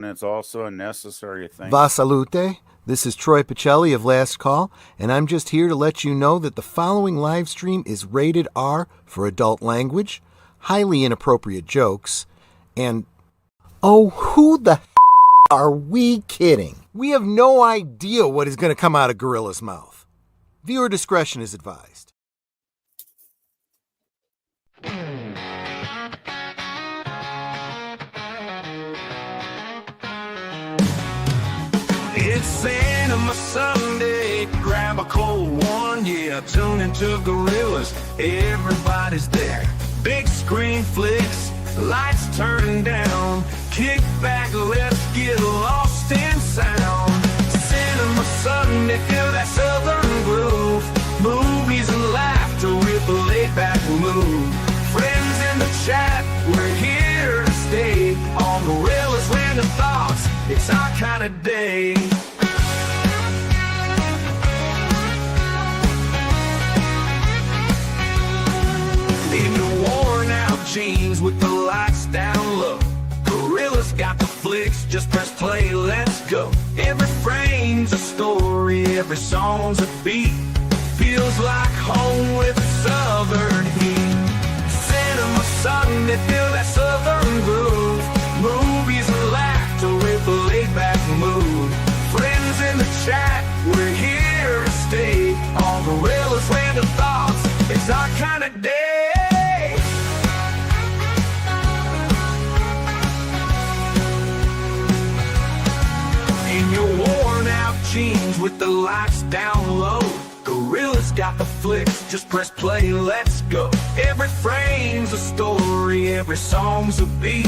and it's also a necessary thing. Va salute. This is Troy Pacelli of Last Call, and I'm just here to let you know that the following live stream is rated R for adult language, highly inappropriate jokes, and oh, who the are we kidding? We have no idea what is going to come out of Gorilla's mouth. Viewer discretion is advised. It's Cinema Sunday, grab a cold one, yeah, tune into Gorillas, everybody's there. Big screen flicks, lights turning down, kick back, let's get lost in sound. Cinema Sunday, feel that southern groove, movies and laughter with a laid-back mood. Friends in the chat, we're here to stay, on Gorillas, random thoughts, it's our kind of day. In your worn out jeans with the lights down low, Gorilla's got the flicks, just press play, let's go. Every frame's a story, every song's a beat, feels like home with a southern heat. Cinema Sunday, feel that southern groove, movies and laughter with a laid-back mood. Friends in the chat, we're here to stay, on Gorillas, random thoughts, it's our kind of day. In your worn out jeans with the lights down low, Gorilla's got the flicks, just press play, let's go. Every frame's a story, every song's a beat,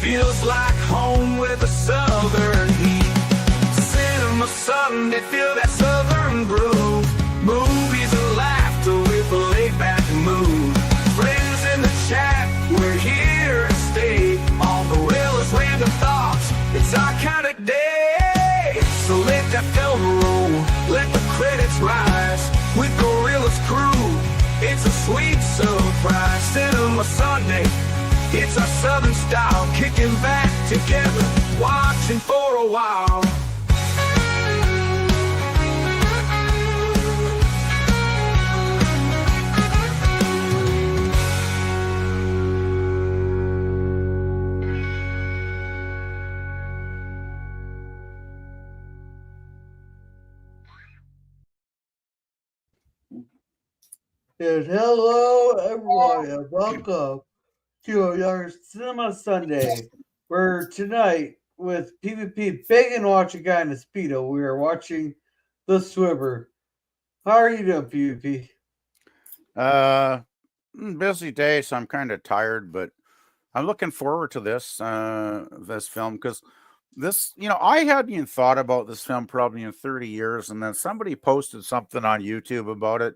feels like home with a southern heat. Cinema Sunday, feel that southern groove, movies and laughter with a laid-back mood. Friends in the chat, we're here to stay, on Gorillas, random thoughts, it's our kind of day. So let that film roll, let the credits rise, with Gorilla's crew, it's a sweet surprise. Cinema Sunday, it's our southern style, kicking back together, watching for a while. And hello, everyone, and welcome to our Cinema Sunday. Where tonight, with PvP begging to watch a guy in a Speedo, we are watching The Swimmer. How are you doing, PvP? Busy day, so I'm kind of tired, but I'm looking forward to this film because I hadn't even thought about this film probably in 30 years, and then somebody posted something on YouTube about it,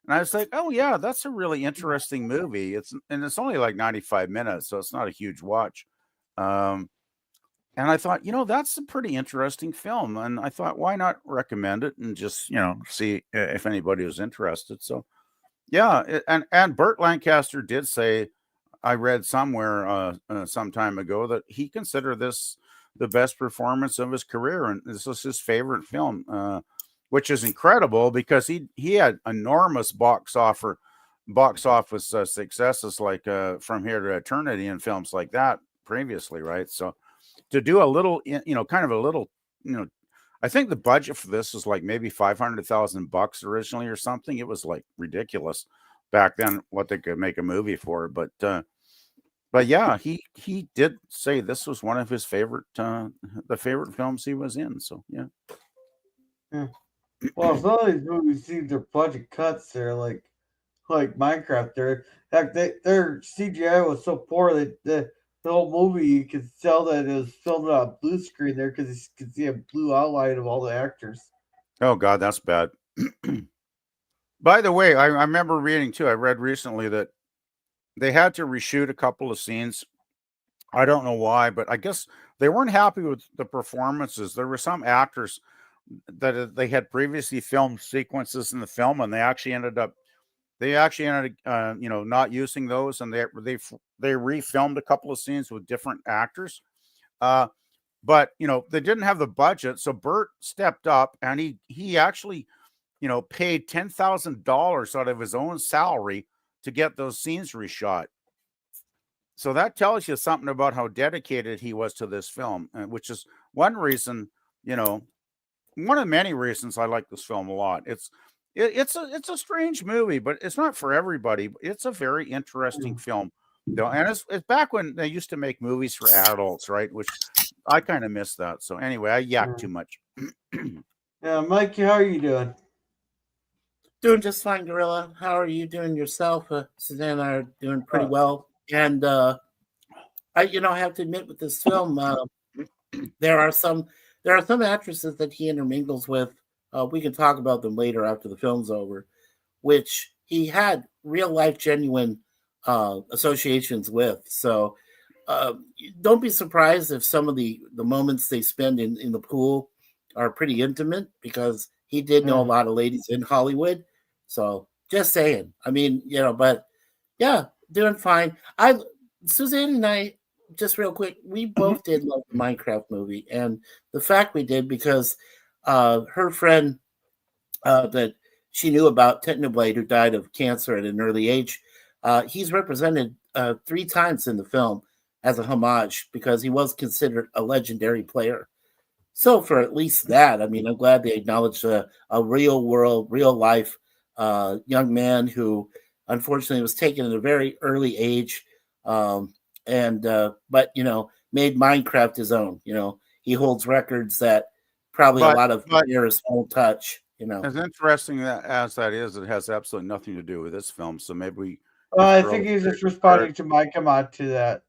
and I was like, oh yeah, that's a really interesting movie. It's only like 95 minutes, so it's not a huge watch. Um, and I thought, that's a pretty interesting film, and I thought, why not recommend it and just see if anybody was interested. So yeah, and Burt Lancaster did say, I read somewhere some time ago that he considered this the best performance of his career, and this was his favorite film, which is incredible because he had enormous box office successes like From Here to Eternity and films like that previously, right? So to do a little, kind of a little, I think the budget for this was like maybe $500,000 originally or something. It was like ridiculous back then what they could make a movie for. But yeah, he did say this was one of his favorite the favorite films he was in. So yeah. Yeah. Well, some of these movies see their budget cuts there, like Minecraft. Their CGI was so poor that the whole movie you could tell that it was filmed on blue screen there because you could see a blue outline of all the actors. Oh God, that's bad. By the way, I remember reading too. I read recently that they had to reshoot a couple of scenes. I don't know why, but I guess they weren't happy with the performances. There were some actors that they had previously filmed sequences in the film, and they actually ended not using those, and they refilmed a couple of scenes with different actors. Uh, but they didn't have the budget, so Burt stepped up and he actually paid $10,000 out of his own salary to get those scenes reshot. So that tells you something about how dedicated he was to this film, which is one reason, one of many reasons I like this film a lot. It's a strange movie, but it's not for everybody. It's a very interesting film, though, and it's back when they used to make movies for adults, right? Which I kind of miss that. So anyway, I yak too much. Yeah, Mikey, how are you doing? Doing just fine, Gorilla. How are you doing yourself? Suzanne and I are doing pretty well. And I have to admit, with this film, there are some actresses that he intermingles with. We can talk about them later after the film's over, which he had real life, genuine associations with. So don't be surprised if some of the moments they spend in the pool are pretty intimate, because he did know a lot of ladies in Hollywood. So just saying. I mean, but yeah, doing fine. Suzanne and I, just real quick, we both did love the Minecraft movie, and the fact we did because her friend that she knew about, Technoblade, who died of cancer at an early age, he's represented 3 times in the film as a homage, because he was considered a legendary player. So for at least that, I mean, I'm glad they acknowledged a real world, real life young man who unfortunately was taken at a very early age, but made Minecraft his own. He holds records that probably a lot of players won't touch. As interesting as that is, it has absolutely nothing to do with this film. So maybe we. I think he's just responding to my comment to that.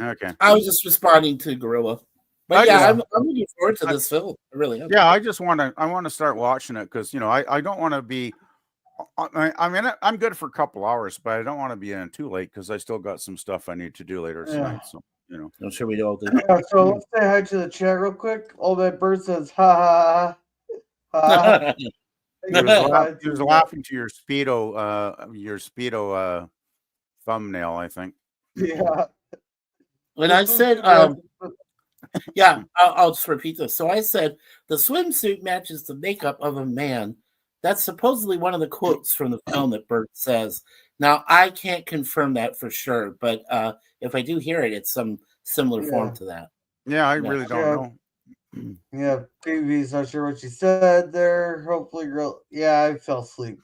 Okay. I was just responding to Gorilla. But I'm looking forward to this film. I really am. Yeah, I want to start watching it, because I don't want to be. I mean, I'm good for a couple hours, but I don't want to be in too late, because I still got some stuff I need to do later tonight. So I'm sure we all do. Yeah, so let's say hi to the chat real quick. Old Man Bird says, ha ha ha. He was laughing to your Speedo thumbnail, I think. Yeah. When I said, I'll just repeat this. So I said the swimsuit matches the makeup of a man. That's supposedly one of the quotes from the film that Burt says. Now, I can't confirm that for sure, but if I do hear it, it's some similar form to that. Yeah, I really don't know. Yeah, PV's not sure what she said there. Hopefully, girl. Yeah, I fell asleep.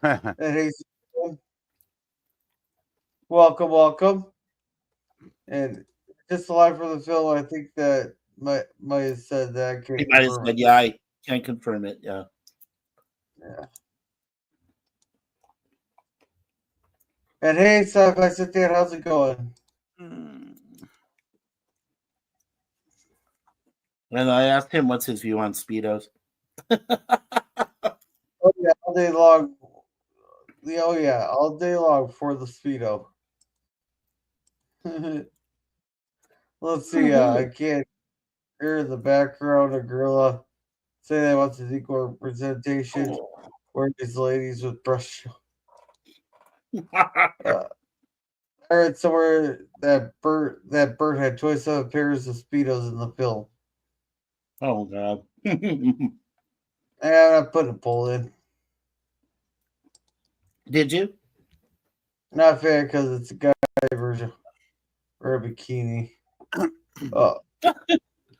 And hey, welcome. And just a line for the film. I think that might have said that. He might have said, yeah, I can't confirm it. Yeah. Yeah. And hey, Sci-Fi Sit there. How's it going? And I asked him what's his view on Speedos. Oh yeah, all day long. Oh yeah, all day long for the Speedo. Let's see. I can't hear the background of Gorilla say that wants his equal representation. Where these ladies with brush. I read somewhere that Burt had 27 pairs of Speedos in the film. Oh God. And I put a poll in. Did you? Not fair, because it's a guy version or a bikini.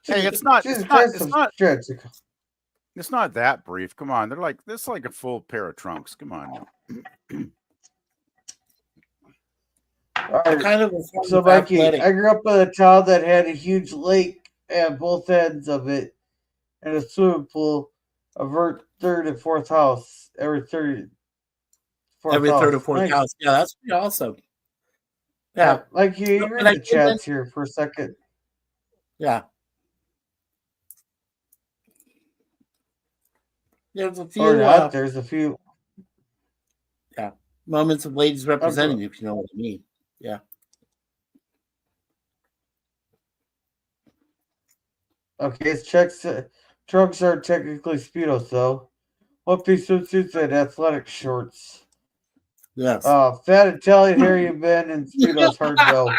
Hey, it's not that brief. Come on, they're like this, like a full pair of trunks. Come on. All right. So, Mikey, I grew up in a town that had a huge lake at both ends of it, and a swimming pool of our third and fourth house every third or fourth house. Yeah, that's pretty awesome. Yeah, like you read the chats here for a second. Yeah. There's a few. There's a few. Yeah, moments of ladies representing, if you know what I mean. Yeah. Okay, trunks are technically Speedos, though. One piece swimsuits and athletic shorts. Yes. Fat Italian hairy men and Speedos hard no.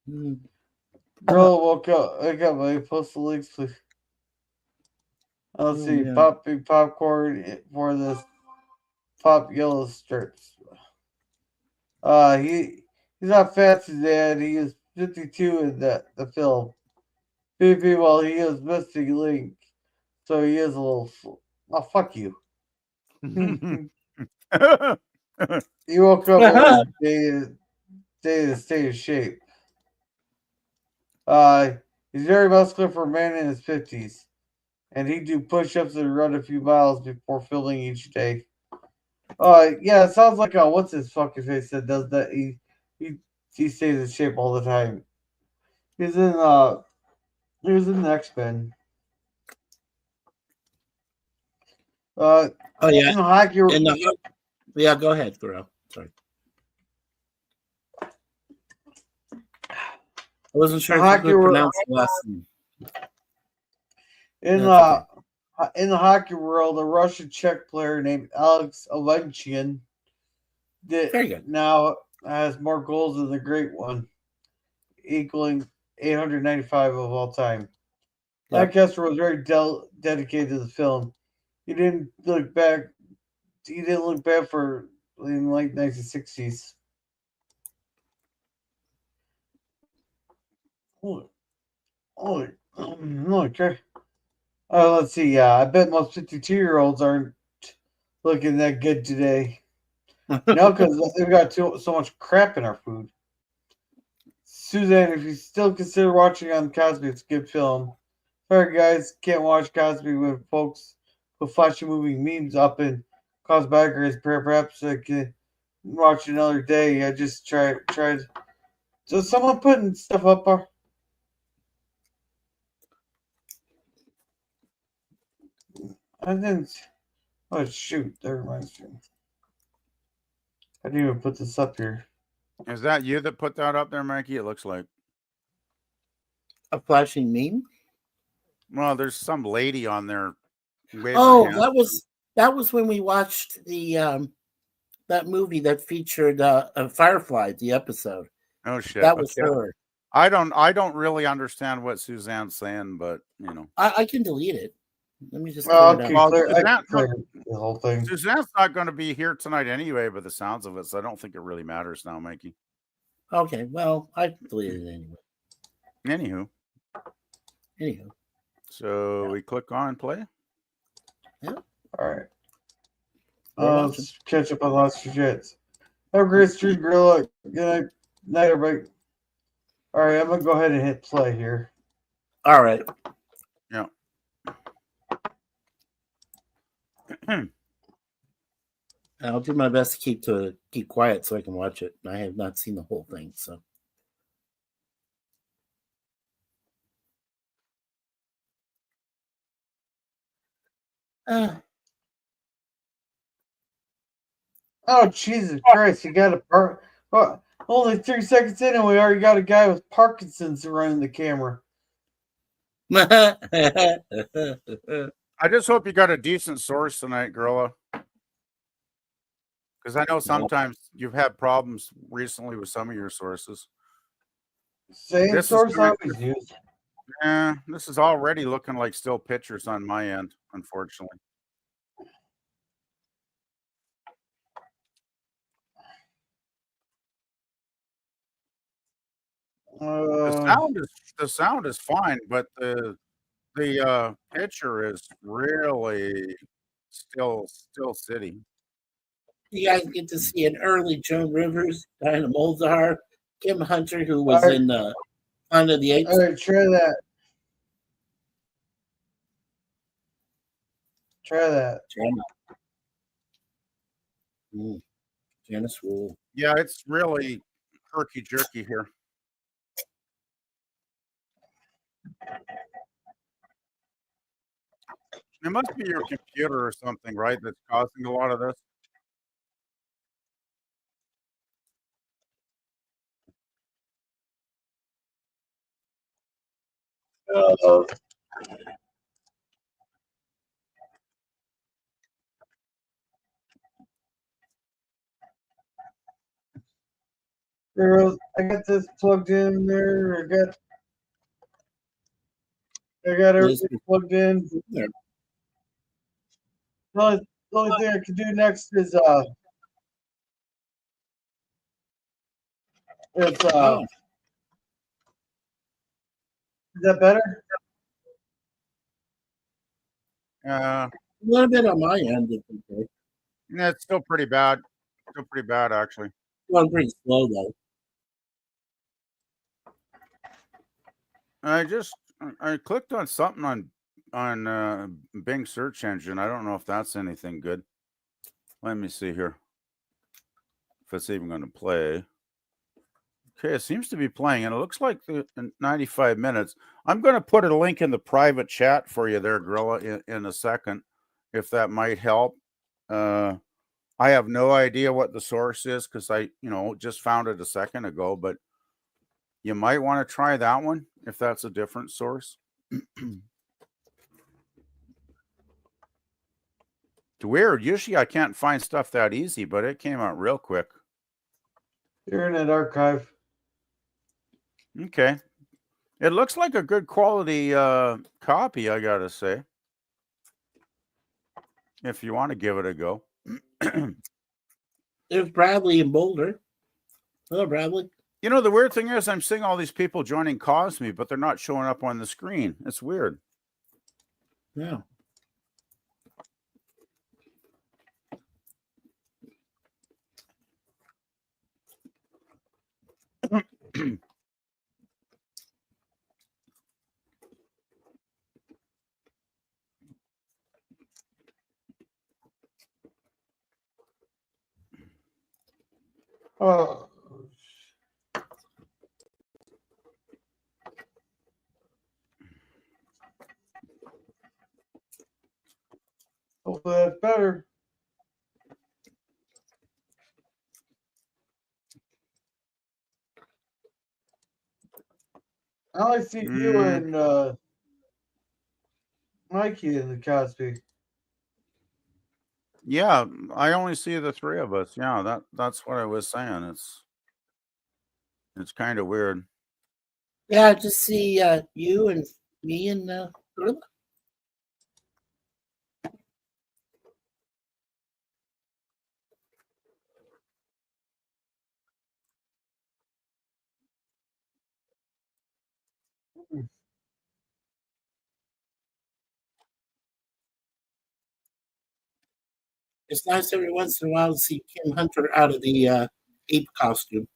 Mm. Girl woke up. I got my postal links, please. Let's Oh, see. yeah. Pop big popcorn for this pop yellow strips. He's not fast as dad. He is 52 in the film. 50 while he is missing link, so he is a little. Oh fuck you. He woke up every day to stay in shape. He's very muscular for a man in his 50s, and he do push-ups and run a few miles before filming each day. Yeah, it sounds like what's his fucking face that does that. He he stays in shape all the time. He's in he was in the X-Men. Oh yeah, In the hockey, and yeah. Go ahead, girl. Sorry, I wasn't sure if you hockey could world, pronounce the last name. in That's okay. in the hockey world, a Russian Czech player named Alex Ovechkin Very good. now has more goals than the Great One, equaling 895 of all time. Yep. Lancaster was very dedicated to the film. He didn't look back. He didn't look back for in the late 1960s. Oh, okay. Let's see. I bet most 52-year-olds aren't looking that good today. No, because they've got so much crap in our food. Suzanne, if you still consider watching on Cosby, it's a good film. Sorry, guys, can't watch Cosby when folks put flashy moving memes up and cause backers. Perhaps I can watch another day. I just tried. So someone putting stuff up. I didn't. Oh shoot! That reminds me. I didn't even put this up here. Is that you that put that up there, Mikey? It looks like. A flashing meme. Well, there's some lady on there waving her Oh, hand. that was when we watched the that movie that featured Firefly, the episode. Oh shit. That was Okay. her. I don't really understand what Suzanne's saying, but you know. I can delete it. Let me just Well, clear it I up. can clear the whole thing. Suzanne's not going to be here tonight anyway, by the sounds of it, so I don't think it really matters now, Mikey. Okay, well, I deleted it anyway. Anywho, so we click on play. Yeah. All right. We're Let's catch up on the last few jets. Have a great stream, Gorilla. Good night, everybody. All right, I'm gonna go ahead and hit play here. All right. Yeah. I'll do my best to keep quiet so I can watch it. I have not seen the whole thing, so. Oh Jesus Christ! You got a only 3 seconds in, and we already got a guy with Parkinson's running the camera. I just hope you got a decent source tonight, Gorilla. Because I know sometimes you've had problems recently with some of your sources. Same source I always use. Yeah, this is already looking like still pictures on my end, unfortunately. The sound is fine, but the picture is really still sitting. You guys get to see an early Joan Rivers, Diana Muldaur, Kim Hunter, who was in Planet of the Apes. All right, try that. Try that. Janice Rule. Yeah, it's really herky jerky here. It must be your computer or something, right? That's causing a lot of this. I got this plugged in there. I got Yes, everything plugged in. there. The only thing I can do next is Oh, is that better? Uh, a little bit on my end. It's okay. yeah, it's still pretty bad. Still pretty bad, actually. Going pretty slow though. I clicked on something on Bing search engine. I don't know if that's anything good. Let me see here if it's even going to play. Okay, it seems to be playing, and it looks like 95 minutes. I'm going to put a link in the private chat for you there, Gorilla, in a second, if that might help. I have no idea what the source is because I just found it a second ago, but you might want to try that one if that's a different source. It's weird. Usually I can't find stuff that easy, but it came out real quick. Internet Archive. Okay. It looks like a good quality copy, I gotta say. If you want to give it a go. There's Bradley in Boulder. Hello, Bradley. The weird thing is I'm seeing all these people joining Cosme, but they're not showing up on the screen. It's weird. Yeah. Oh, hopefully that's better. I only see you and Mikey in the Cosby. Yeah, I only see the three of us. Yeah, that's what I was saying. It's kind of weird. Yeah, just see you and me and Gorilla. It's nice every once in a while to see Kim Hunter out of the ape costume.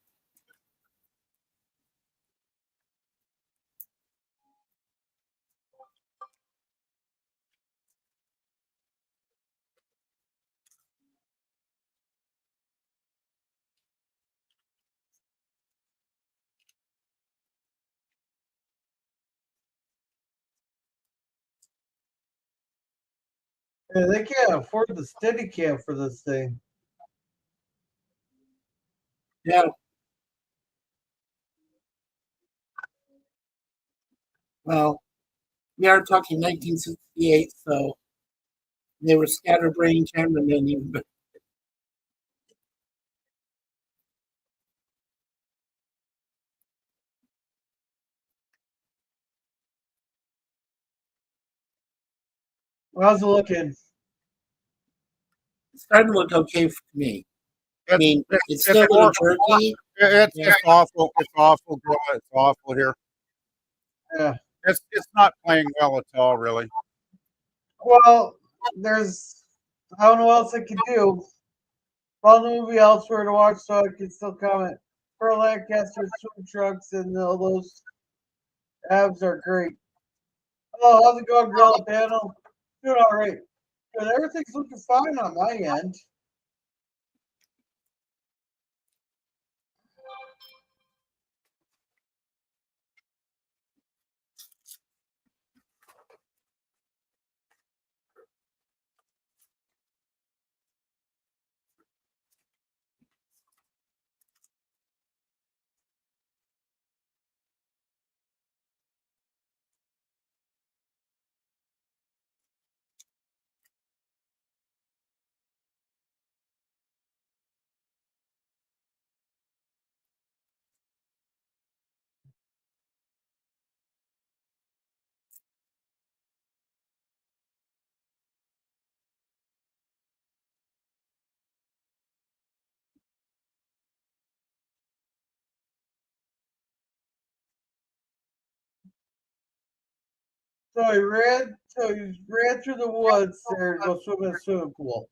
Yeah, they can't afford the steady cam for this thing. Yeah. Well, we are talking 1968, so they were scatterbrained cameramen even. How's it looking? It's starting to look okay for me. I It's mean, it's, it's it's still a little horrible. jerky. It's Yeah. just awful. It's awful, girl. It's awful here. Yeah. It's not playing well at all, really. Well, I don't know what else I can do. Found the movie elsewhere to watch, so I can still comment. Burt Lancaster swim trucks and all those abs are great. Oh, how's it going, Gorilla Panel? Doing all right. Good. Everything's looking fine on my end. So he ran through the woods there to go swim in a swimming pool.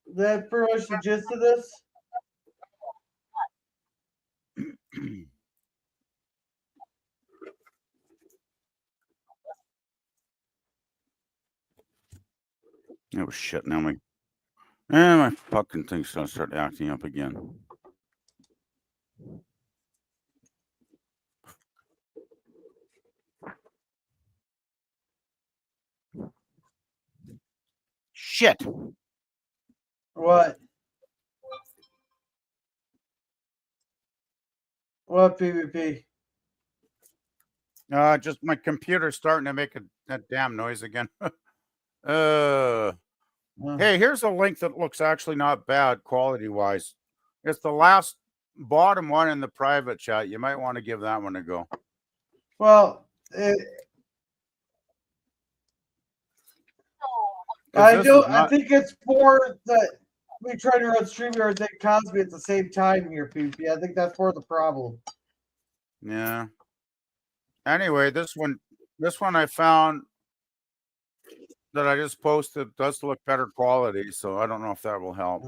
Is that pretty much the gist of this? Oh shit! Now my fucking thing's gonna start acting up again. Shit! What? What PvP? Just my computer's starting to make that damn noise again. uh. Hey, here's a link that looks actually not bad quality wise. It's the last bottom one in the private chat. You might want to give that one a go. Well, I think it's for that we try to run StreamYard and Cosby at the same time here, PvP. I think that's part of the problem. Yeah. Anyway, this one I found that I just posted does look better quality, so I don't know if that will help.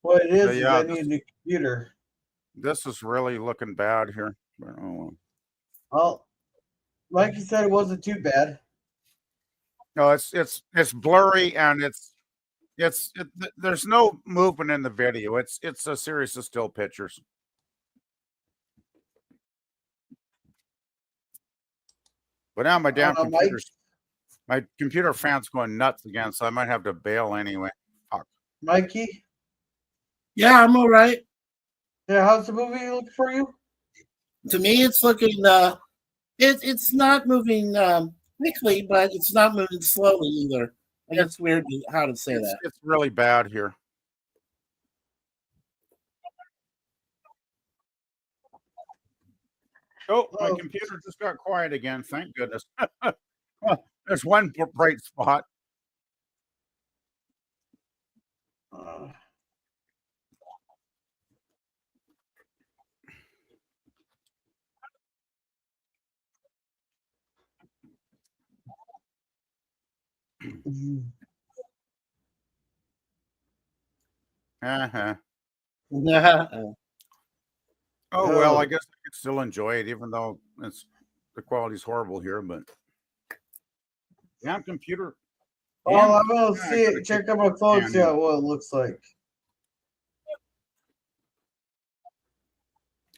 What it is Yeah, I need a new computer. This is really looking bad here. Well, like you said, it wasn't too bad. No, it's blurry and there's no movement in the video. It's a series of still pictures. But now my damn my computer fan's going nuts again, so I might have to bail anyway. Fuck. Mikey? Yeah, I'm all right. Yeah, how's the movie look for you? To me, it's looking. It's not moving quickly, but it's not moving slowly either. And it's weird how to say that. It's really bad here. Oh, my computer just got quiet again. Thank goodness. Well, there's one bright spot. Uh-huh. Oh well, I guess I could still enjoy it, even though the quality's horrible here. But damn computer. Well, I'm gonna see it. Check out my phone, see what it looks like.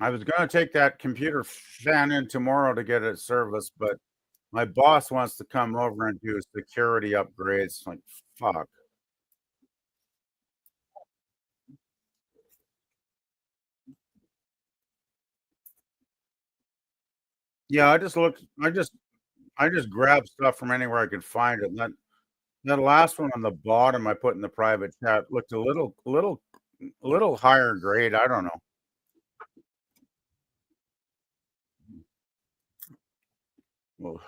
I was gonna take that computer fan in tomorrow to get it serviced, but my boss wants to come over and do security upgrades. Like, fuck. Yeah, I just grabbed stuff from anywhere I could find it. And that last one on the bottom I put in the private chat looked a little higher grade. I don't know. Well,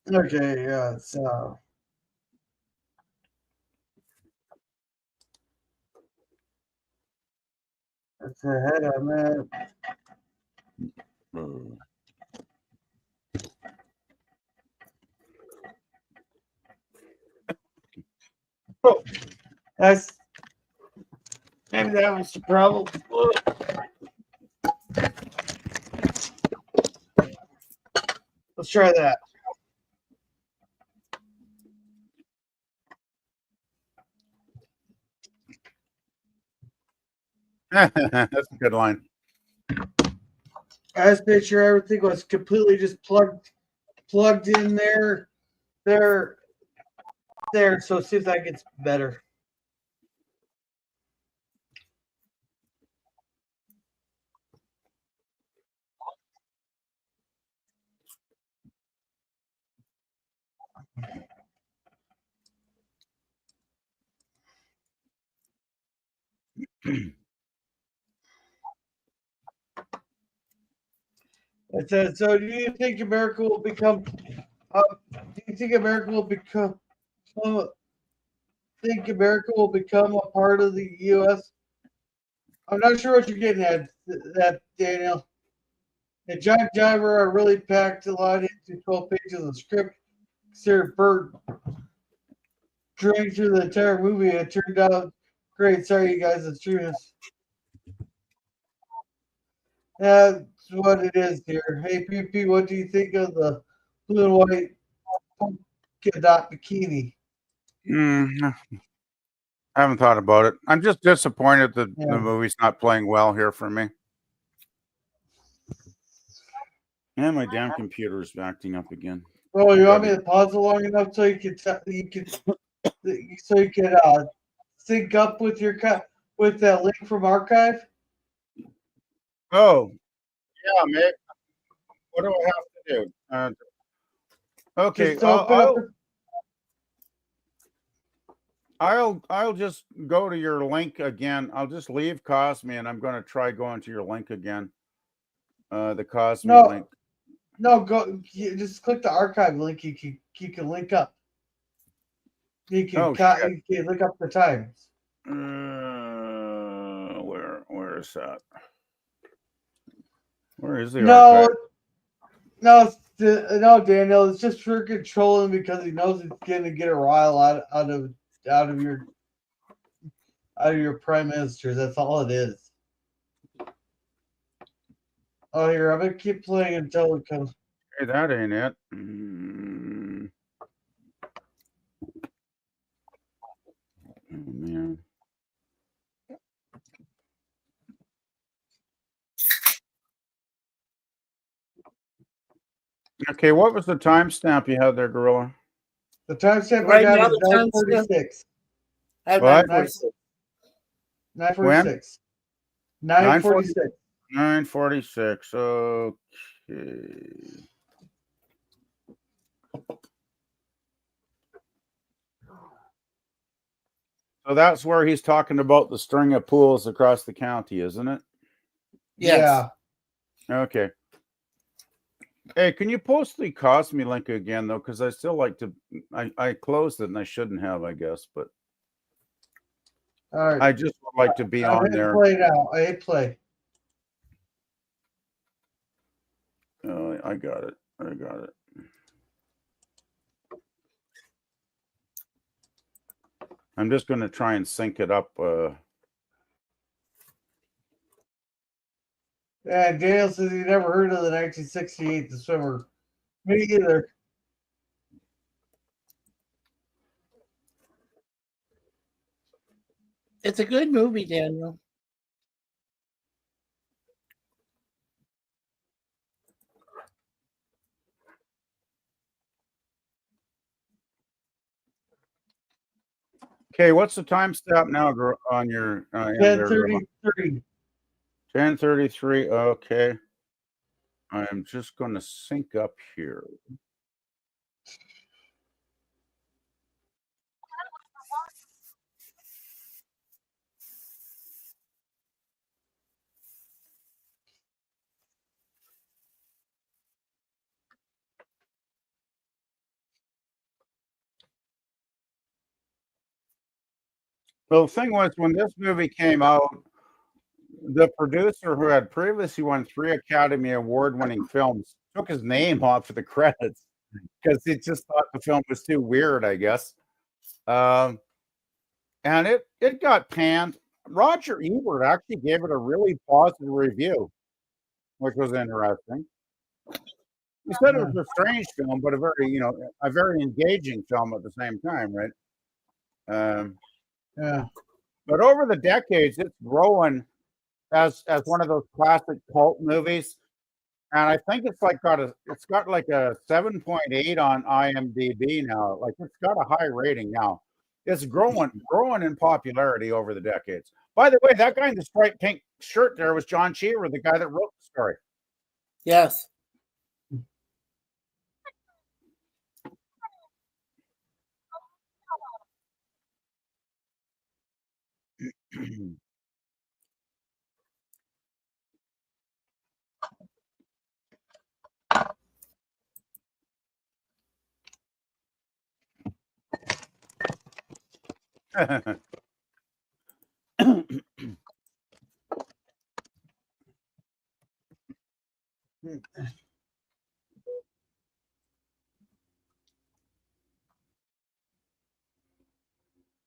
Okay, yeah, so that's ahead of that. Oh, that's maybe that was the problem. Let's try that. that's a good line. I just made sure everything was completely just plugged in there. So see if that gets better. It says, so do you think America will become? Do you think America will become? Think America will become a part of the U.S.? I'm not sure what you're getting at, that Daniel. And John Driver are really packed a lot into 12 pages of script. Considered Burt drank through the entire movie. It turned out great. Sorry, you guys. It's true. That's what it is here. Hey, PP, what do you think of the blue and white polka dot bikini? I haven't thought about it. I'm just disappointed that Yeah. the movie's not playing well here for me. And my damn computer's acting up again. Oh, you want me to pause it long enough so you can sync up with your with that link from archive? Oh, yeah, mate. What do I have to do? Okay, Just open up. I'll just go to your link again. I'll just leave Cosme and I'm going to try going to your link again. The Cosme link. No, go. Just click the archive link. You can link up. You can you can look up the times. Where is that? Where is the archive? No, no, Daniel. It's just for controlling because he knows it's going to get a rile out of your prime minister. That's all it is. Oh, here, I'm gonna keep playing until it comes. Hey, that ain't it. Oh man. Okay, what was the timestamp you had there, Gorilla? The timestamp I got is 9:46. 9:46. 9:46. 9:46. 9:46. Okay. So that's where he's talking about the string of pools across the county, isn't it? Yes. Yeah. Okay. Hey, can you post the Cosme link again, though? Because I still like to. I closed it and I shouldn't have, I guess, but all right. I just would like to be on there. Play now. I hit play. Oh, I got it. I got it. I'm just going to try and sync it up. Yeah, Daniel says he never heard of the 1968 The Swimmer. Me either. It's a good movie, Daniel. Okay, what's the timestamp now on your 10:33? 10:33. Okay, I'm just going to sync up here. Well, the thing was, when this movie came out, the producer who had previously won 3 Academy Award-winning films took his name off of the credits because he just thought the film was too weird, I guess. And it got panned. Roger Ebert actually gave it a really positive review, which was interesting. He said it was a strange film, but a very engaging film at the same time, right? Yeah. But over the decades, it's growing as one of those classic cult movies, and I think it's got like a 7.8 on IMDb now. Like it's got a high rating now. It's growing in popularity over the decades. By the way, that guy in the striped pink shirt there was John Cheever, the guy that wrote the story. Yes.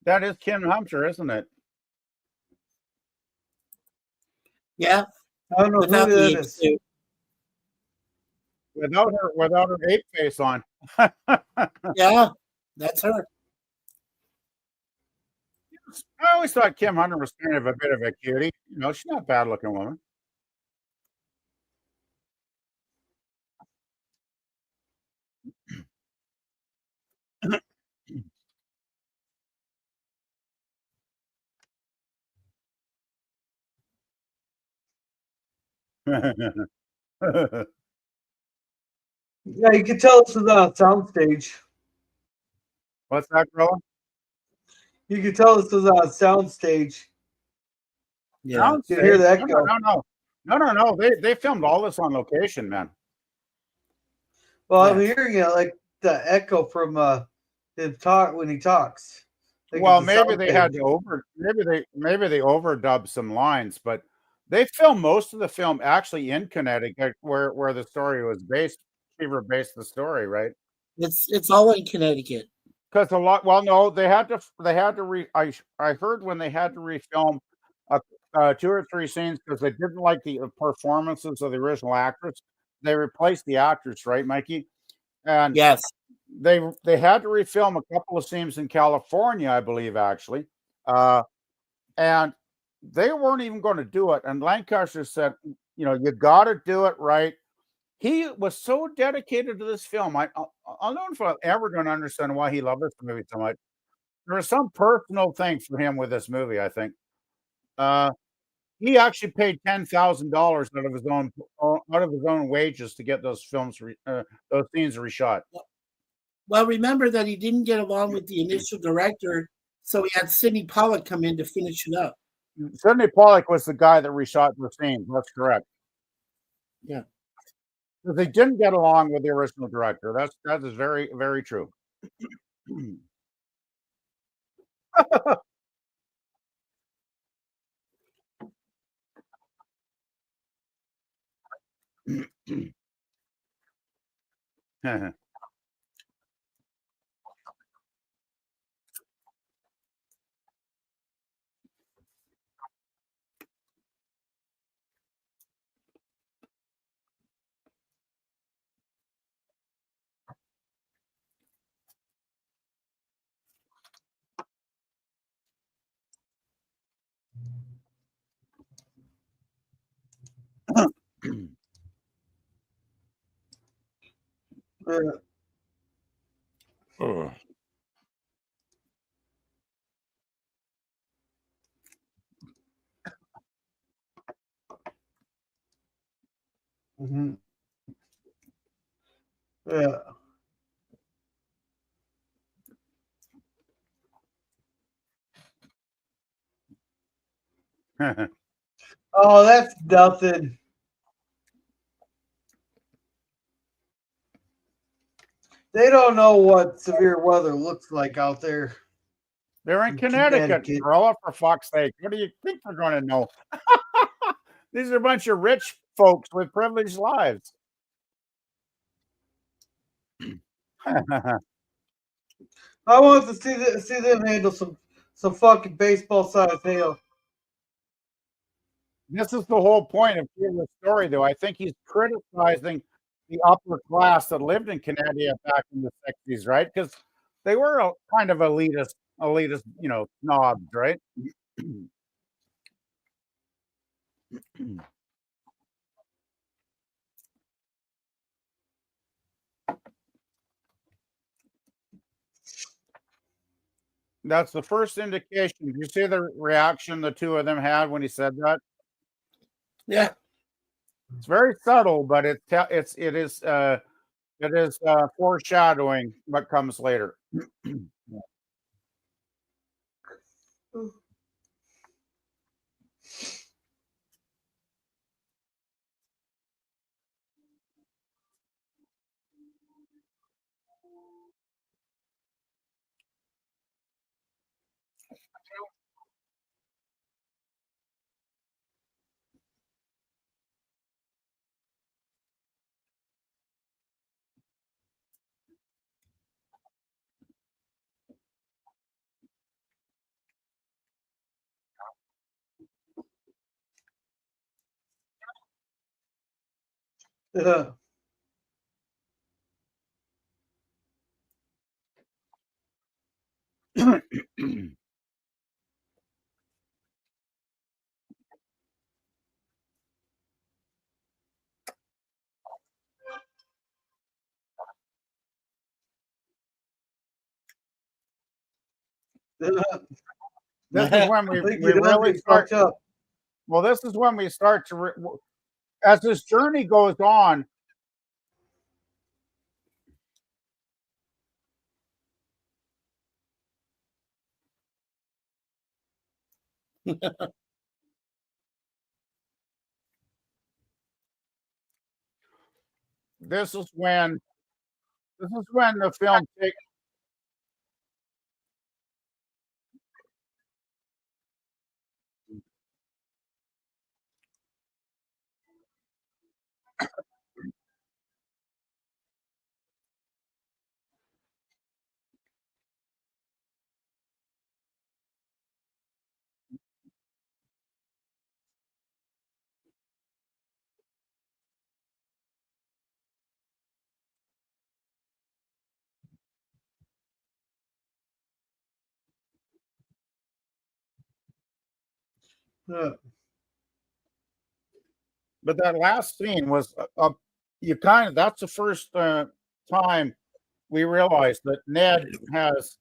That is Kim Hunter, isn't it? Yeah, I don't know without who the that ape is. suit. Without her ape face on. Yeah, that's her. I always thought Kim Hunter was kind of a bit of a cutie. She's not a bad looking woman. Yeah, you can tell this is on a soundstage. What's that, girl? You can tell this is on a soundstage. Yeah. You can hear Soundstage? the No, echo. no, no, no, no, no. They filmed all this on location, man. Well, I'm Yes. hearing it like the echo from him talk when he talks. Like Well, it's a maybe they had soundstage. to maybe they overdubbed some lines, but they filmed most of the film actually in Connecticut, where the story was based. Cheever based the story, right? It's all in Connecticut. Because a lot. Well, no, I heard when they had to refilm two or three scenes because they didn't like the performances of the original actors. They replaced the actors, right, Mikey? And Yes. they had to refilm a couple of scenes in California, I believe, actually, uh, and they weren't even going to do it. And Lancaster said, you got to do it right. He was so dedicated to this film. I don't know if I'm ever going to understand why he loved this movie so much. There was some personal thing for him with this movie, I think. Uh, he actually paid $10,000 out of his own wages to get those scenes reshot. Well, remember that he didn't get along with the initial director, so he had Sidney Pollack come in to finish it up. Sidney Pollack was the guy that reshot the scenes. That's correct. Yeah. Because they didn't get along with the original director. That is very, very true. Yeah. Ugh. Mhm. Yeah. Oh, that's nothing. They don't know what severe weather looks like out there They're in in Connecticut, Connecticut. Corolla, for fuck's sake. What do you think they're going to know? These are a bunch of rich folks with privileged lives. I want to see them handle some fucking baseball sized hail. This is the whole point of Keeler's story, though. I think he's criticizing the upper class that lived in Connecticut back in the 60s, right? Because they were kind of elitist, snobs, right? That's the first indication. Did you see the reaction the two of them had when he said that? Yeah. It's very subtle, but it is foreshadowing what comes later. Yeah. This is when I think we you don't really get start. fucked up. Well, this is when we start to as this journey goes on. This is when the film takes. Yeah. But that last scene was you kind of that's the first time we realized that Ned has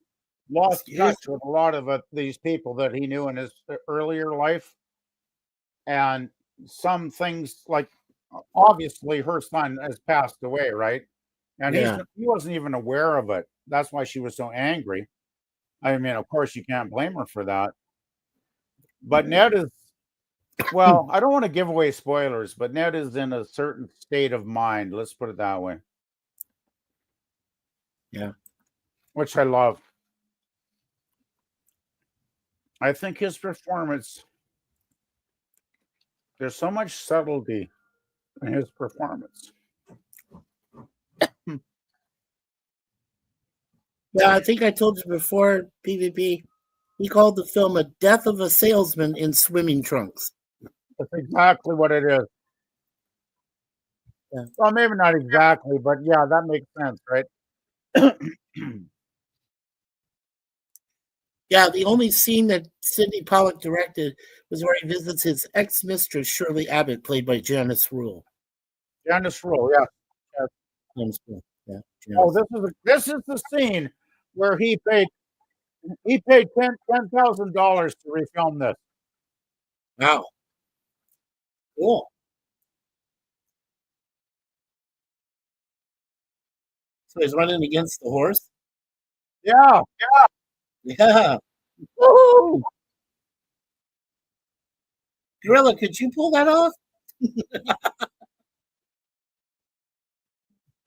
lost Excuse touch with a lot of these people that he knew in his earlier life, and some things like obviously her son has passed away, right? And Yeah. he wasn't even aware of it. That's why she was so angry. I mean, of course, you can't blame her for that. But Ned is well, I don't want to give away spoilers, but Ned is in a certain state of mind. Let's put it that way. Yeah. Which I love. I think his performance, there's so much subtlety in his performance. Yeah, I think I told you before, PvP. He called the film a death of a salesman in swimming trunks. That's exactly what it is. Yeah. Well, maybe not exactly, but yeah, that makes sense, right? Yeah, the only scene that Sidney Pollack directed was where he visits his ex-mistress, Shirley Abbott, played by Janice Rule. Janice Rule, yeah. Janice Rule, yeah. Oh, Janice. this is the scene where he paid $10,000 to refilm this. Wow. Cool. So he's running against the horse? Yeah. Yeah. Woo-hoo! Gorilla, could you pull that off?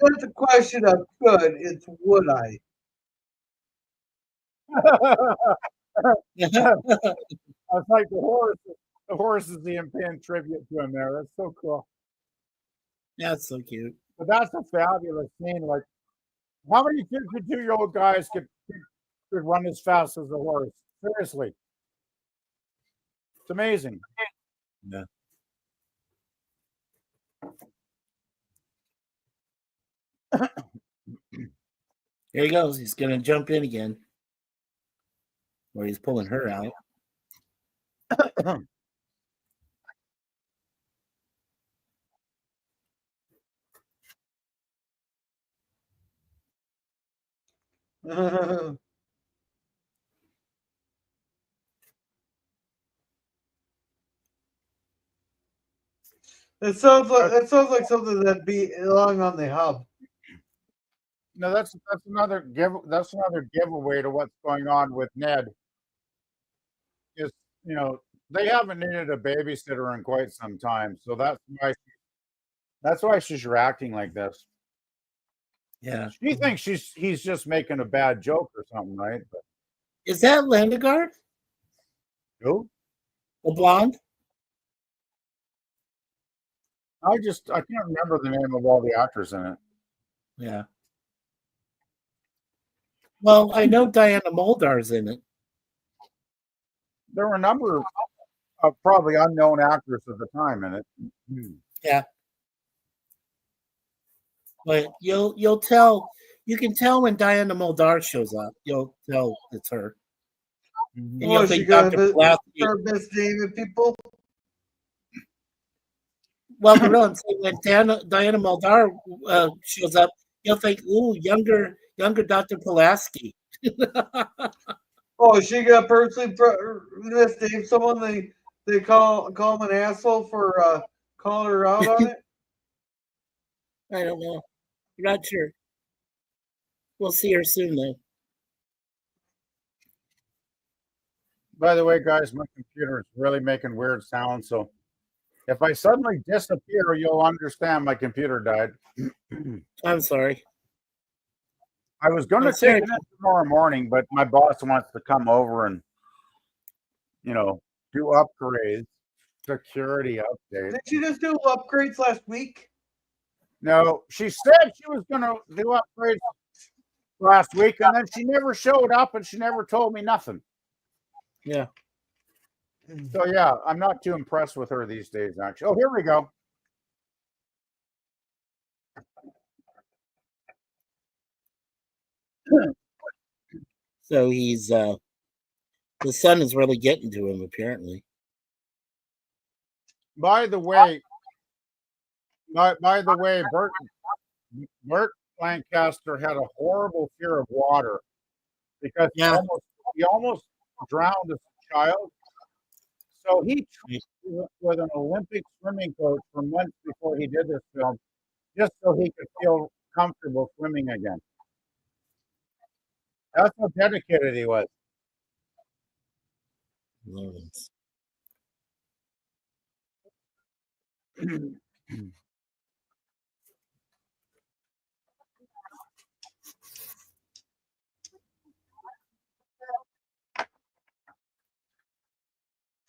That's a question of could. It's would I. It's like the horse. The horse is the paying tribute to him there. That's so cool. That's so cute. But that's a fabulous scene. Like, how many 52-year-old guys could run as fast as a horse? Seriously, it's amazing. Yeah. Here he goes. He's going to jump in again. Or he's pulling her out. It sounds like something that'd be along on the hub. No, that's another giveaway to what's going on with Ned. Is they haven't needed a babysitter in quite some time, so that's why she's reacting like this. Yeah. She thinks he's just making a bad joke or something, right? But Is that Landegard? who? The blonde? I can't remember the name of all the actors in it. Yeah. Well, I know Diana Muldaur's in it. There were a number of probably unknown actors at the time in it. Yeah. but you'll tell. You can tell when Diana Muldaur shows up. You'll tell it's her, and Well, you'll is she think gonna Dr. Pulaski. start misnaming people? Well, Gorilla, I'm saying when Diana Muldaur shows up, you'll think, "Ooh, younger Dr. Pulaski." Oh, is she gonna personally misname someone they call him an asshole for calling her out on it? I don't know. Not sure. We'll see her soon, though. By the way, guys, my computer is really making weird sounds. So if I suddenly disappear, you'll understand my computer died. I'm sorry. I was going to That's take right. it in tomorrow morning, but my boss wants to come over and, do upgrades, security updates. Did she just do upgrades last week? No, she said she was going to do upgrades last week, and then she never showed up, and she never told me nothing. Yeah. So yeah, I'm not too impressed with her these days. Actually, oh, here we go. So he's the sun is really getting to him, apparently. By the way, Burt Lancaster had a horrible fear of water because Yeah. he almost drowned as a child. So he trained with an Olympic swimming coach for months before he did this film, just so he could feel comfortable swimming again. That's how dedicated he was. Lawrence.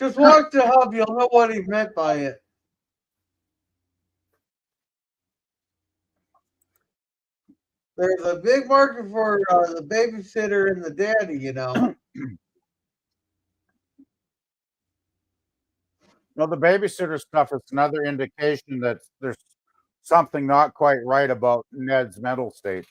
Just watch the hub, you'll know what he meant by it. There's a big market for the babysitter and the daddy, you know. Well, the babysitter stuff is another indication that there's something not quite right about Ned's mental state.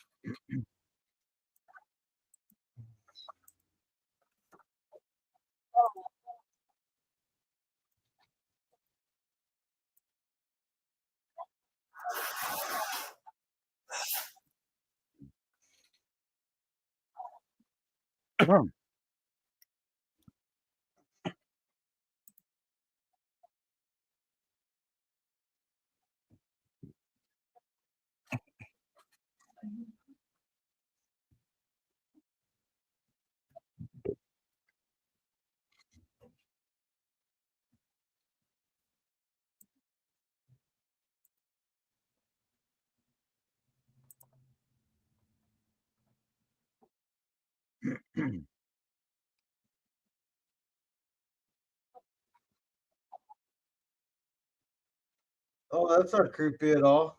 Oh, that's not creepy at all.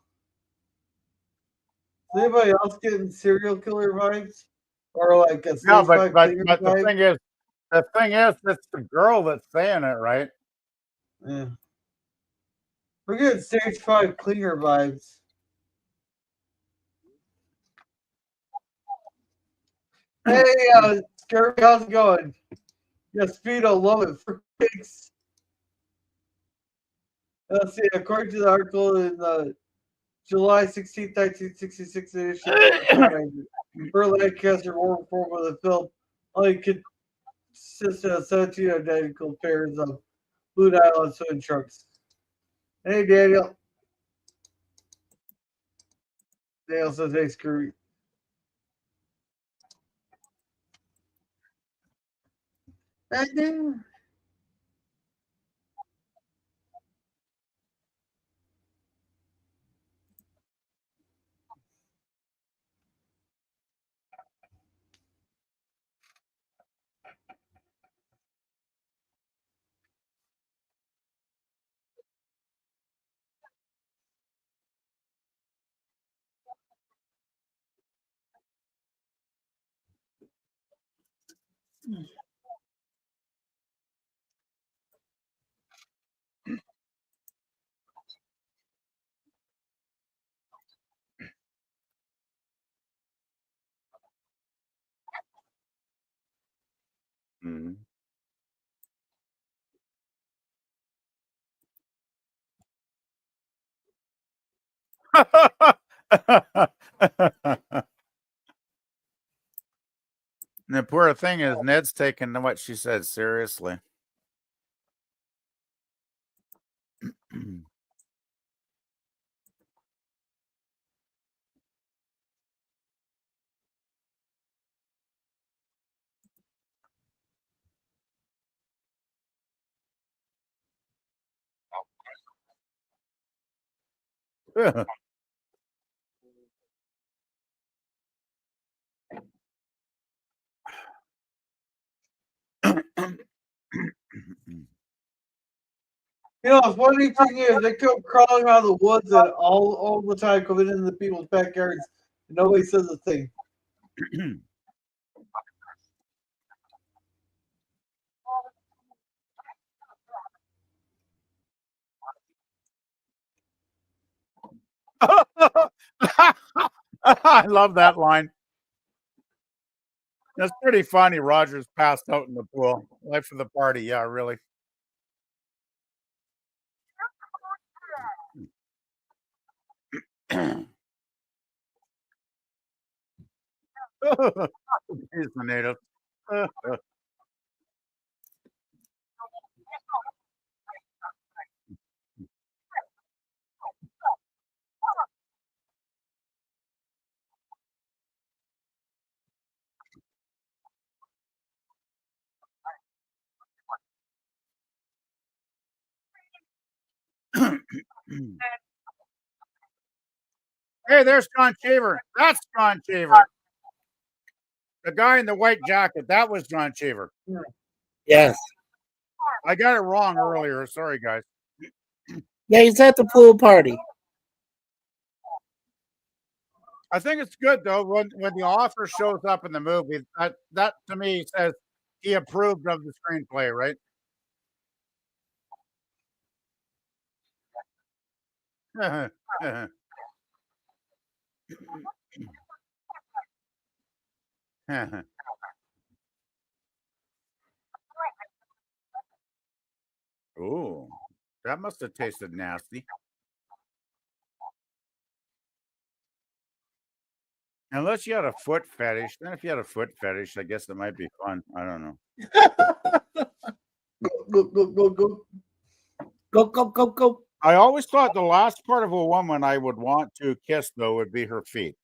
Is anybody else getting serial killer vibes? Or like a No, stage but five but cleaner but vibe? the thing is, it's the girl that's saying it, right? Yeah. We're getting stage five cleaner vibes. Hey, Scary, how's it going? Yeah, Speedo, love it. For pigs. Let's see, according to the article in the July 16th, 1966 edition, Burt Lancaster war report with the film only consisted of 17 identical pairs of Blue Island swim trunks. Hey, Daniel. Daniel says, hey, Screwy. I do. Mhm. The poor thing is Ned's taking what she said seriously. You know, the funny thing is, they come crawling out of the woods and all the time coming into the people's backyards. And nobody says a thing. I love that line. That's pretty funny. Roger's passed out in the pool. Life of the party. Yeah, really. He's the native. Hey, there's John Cheever. That's John Cheever. The guy in the white jacket. That was John Cheever. Yes. I got it wrong earlier. Sorry, guys. Yeah, he's at the pool party. I think it's good though when the author shows up in the movie. That to me says he approved of the screenplay, right? Ooh, that must have tasted nasty. Unless you had a foot fetish. Then if you had a foot fetish, I guess it might be fun. I don't know. Go, go, go, go. Go, go, go, go. I always thought the last part of a woman I would want to kiss though would be her feet.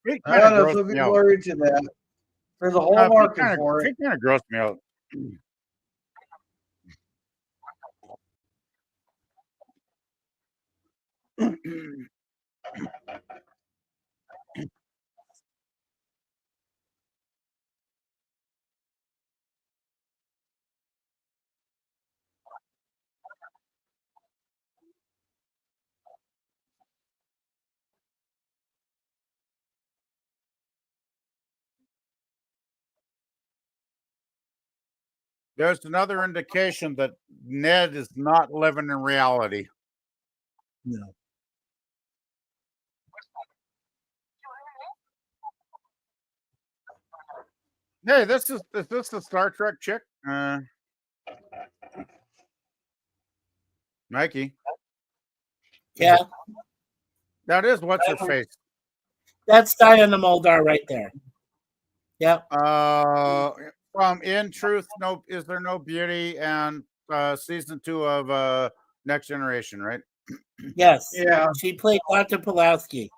Feet I kind of don't know. gross Some me people out. are into that. There's a whole market for it. Feet kind of gross me out. There's another indication that Ned is not living in reality. No. Hey, is this the Star Trek chick? Mikey. Yeah, That is what's her face. that's Diana Muldaur right there. Yeah. From In Truth, no, is there no beauty? And season 2 of Next Generation, right? Yes. Yeah. She played Dr. Pulaski.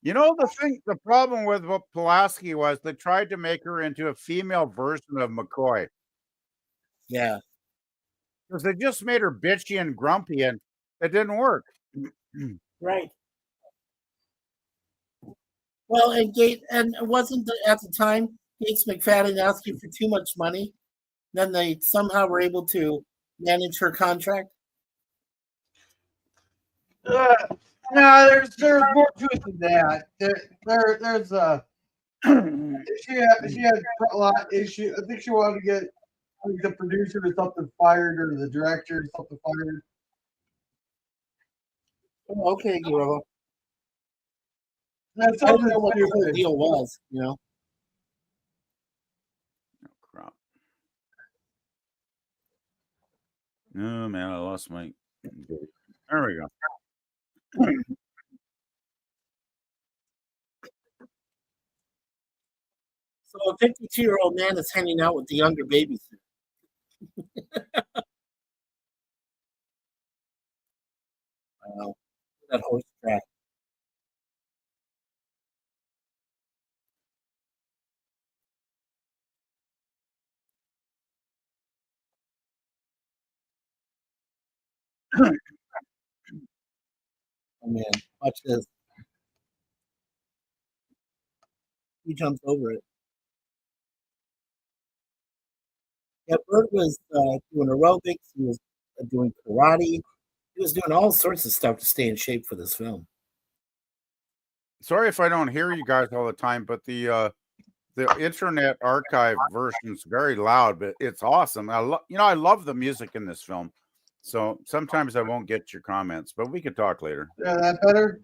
You know the problem with what Pulaski was, they tried to make her into a female version of McCoy Yeah. because they just made her bitchy and grumpy, and it didn't work. Right. Well, and it wasn't at the time Gates McFadden asking for too much money. Then they somehow were able to manage her contract. No, there's more to it than that. There's she had a lot of issues. I think she wanted to get like the producer or something fired or the director or something fired. Oh, okay, Gorilla. That's I don't something know what the whole stupid. deal was, you know. Oh man, I lost my. There we go. So a 52-year-old man is hanging out with the younger babysitter. Wow, that horse track. Oh man, watch this. He jumps over it. Yeah, Bert was doing aerobics. He was doing karate. He was doing all sorts of stuff to stay in shape for this film. Sorry if I don't hear you guys all the time, but the internet archive version's very loud, but it's awesome. I love the music in this film. So sometimes I won't get your comments, but we can talk later. Yeah, that better.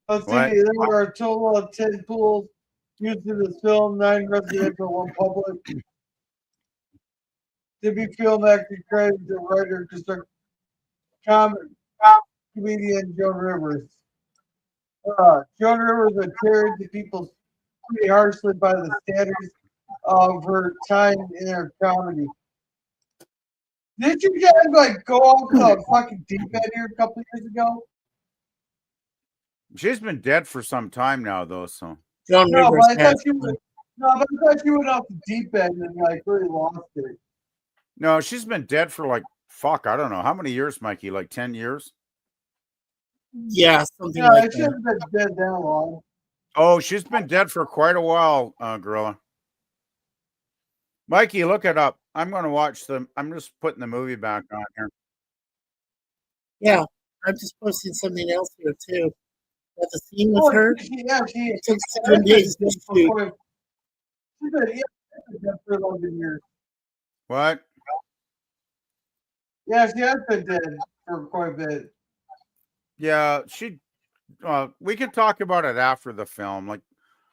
Let's see. What? There are a total of 10 pools used in this film, 9 residential, 1 public. Debut film actor credited to writer, director, comedian Joan Rivers. Joan Rivers adhered to people pretty harshly by the standards of her time in her comedy. Did you guys go off the fucking deep end here a couple of years ago? She's been dead for some time now, though. So Joan No, Rivers but I thought you went. No, but I thought you went off the deep end and really lost it. no, she's been dead for like I don't know how many years, Mikey. Like 10 years. Yeah, something Yeah, like it shouldn't have been dead that long. Oh, she's been dead for quite a while, Gorilla. Mikey, look it up. I'm going to watch them. I'm just putting the movie back on here. Yeah, I'm just posting something else here too. That the scene with her. It took 7 days to shoot. She's been dead for 11 years. What? Yeah, she has been dead for quite a bit. Yeah, we can talk about it after the film. Like,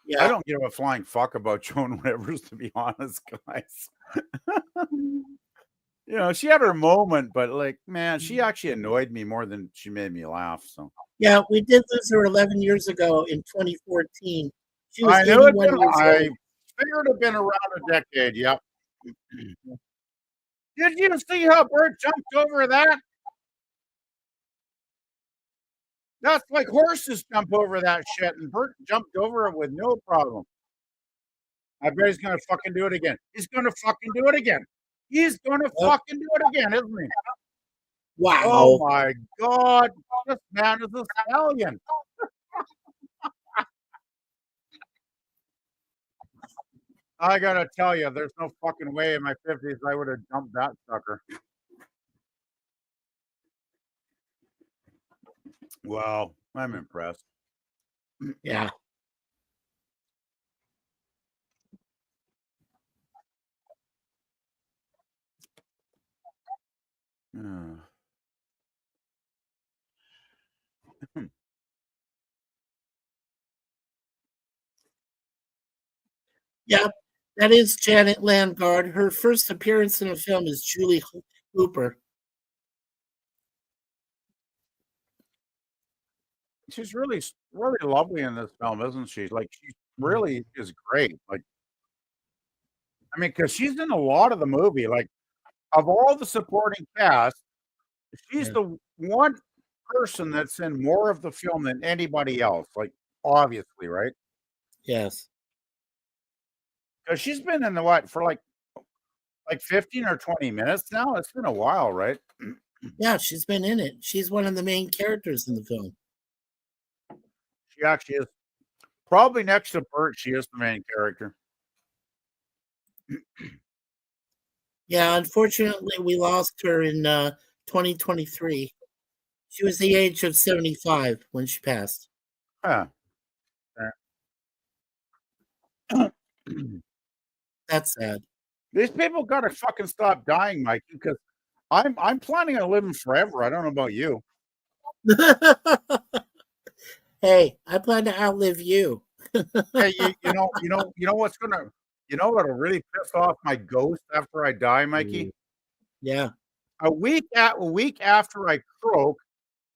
Yeah. I don't give a flying fuck about Joan Rivers, to be honest, guys. She had her moment, but like, man, she actually annoyed me more than she made me laugh. So Yeah, we did lose her 11 years ago in 2014. She was I knew 81 years old. I figured it'd been around a decade. Yep. Did you see how Burt jumped over that? That's like horses jump over that shit, and Burt jumped over it with no problem. I bet he's gonna fucking do it again. He's gonna fucking do it again. He's gonna fucking do it again, isn't he? Wow. Oh my God. This man is a stallion. I gotta tell you, there's no fucking way in my 50s I would have jumped that sucker. Wow, I'm impressed. Yeah. Yeah, that is Janet Landgard. Her first appearance in a film is Julie Hooper. She's really, really lovely in this film, isn't she? Like, she really is great. Like, I mean, because she's in a lot of the movie. Like, of all the supporting cast, she's the one person that's in more of the film than anybody else. Like, obviously, right? Yes. Because she's been in the what for like 15 or 20 minutes now. It's been a while, right? Yeah, she's been in it. She's one of the main characters in the film. She actually is. Probably next to Burt, she is the main character. Yeah, unfortunately, we lost her in 2023. She was the age of 75 when she passed. Huh. That's sad. These people got to fucking stop dying, Mike, because I'm planning on living forever. I don't know about you. Hey, I plan to outlive you. Hey, you know what'll really piss off my ghost after I die, Mikey? Yeah. a week after I croak,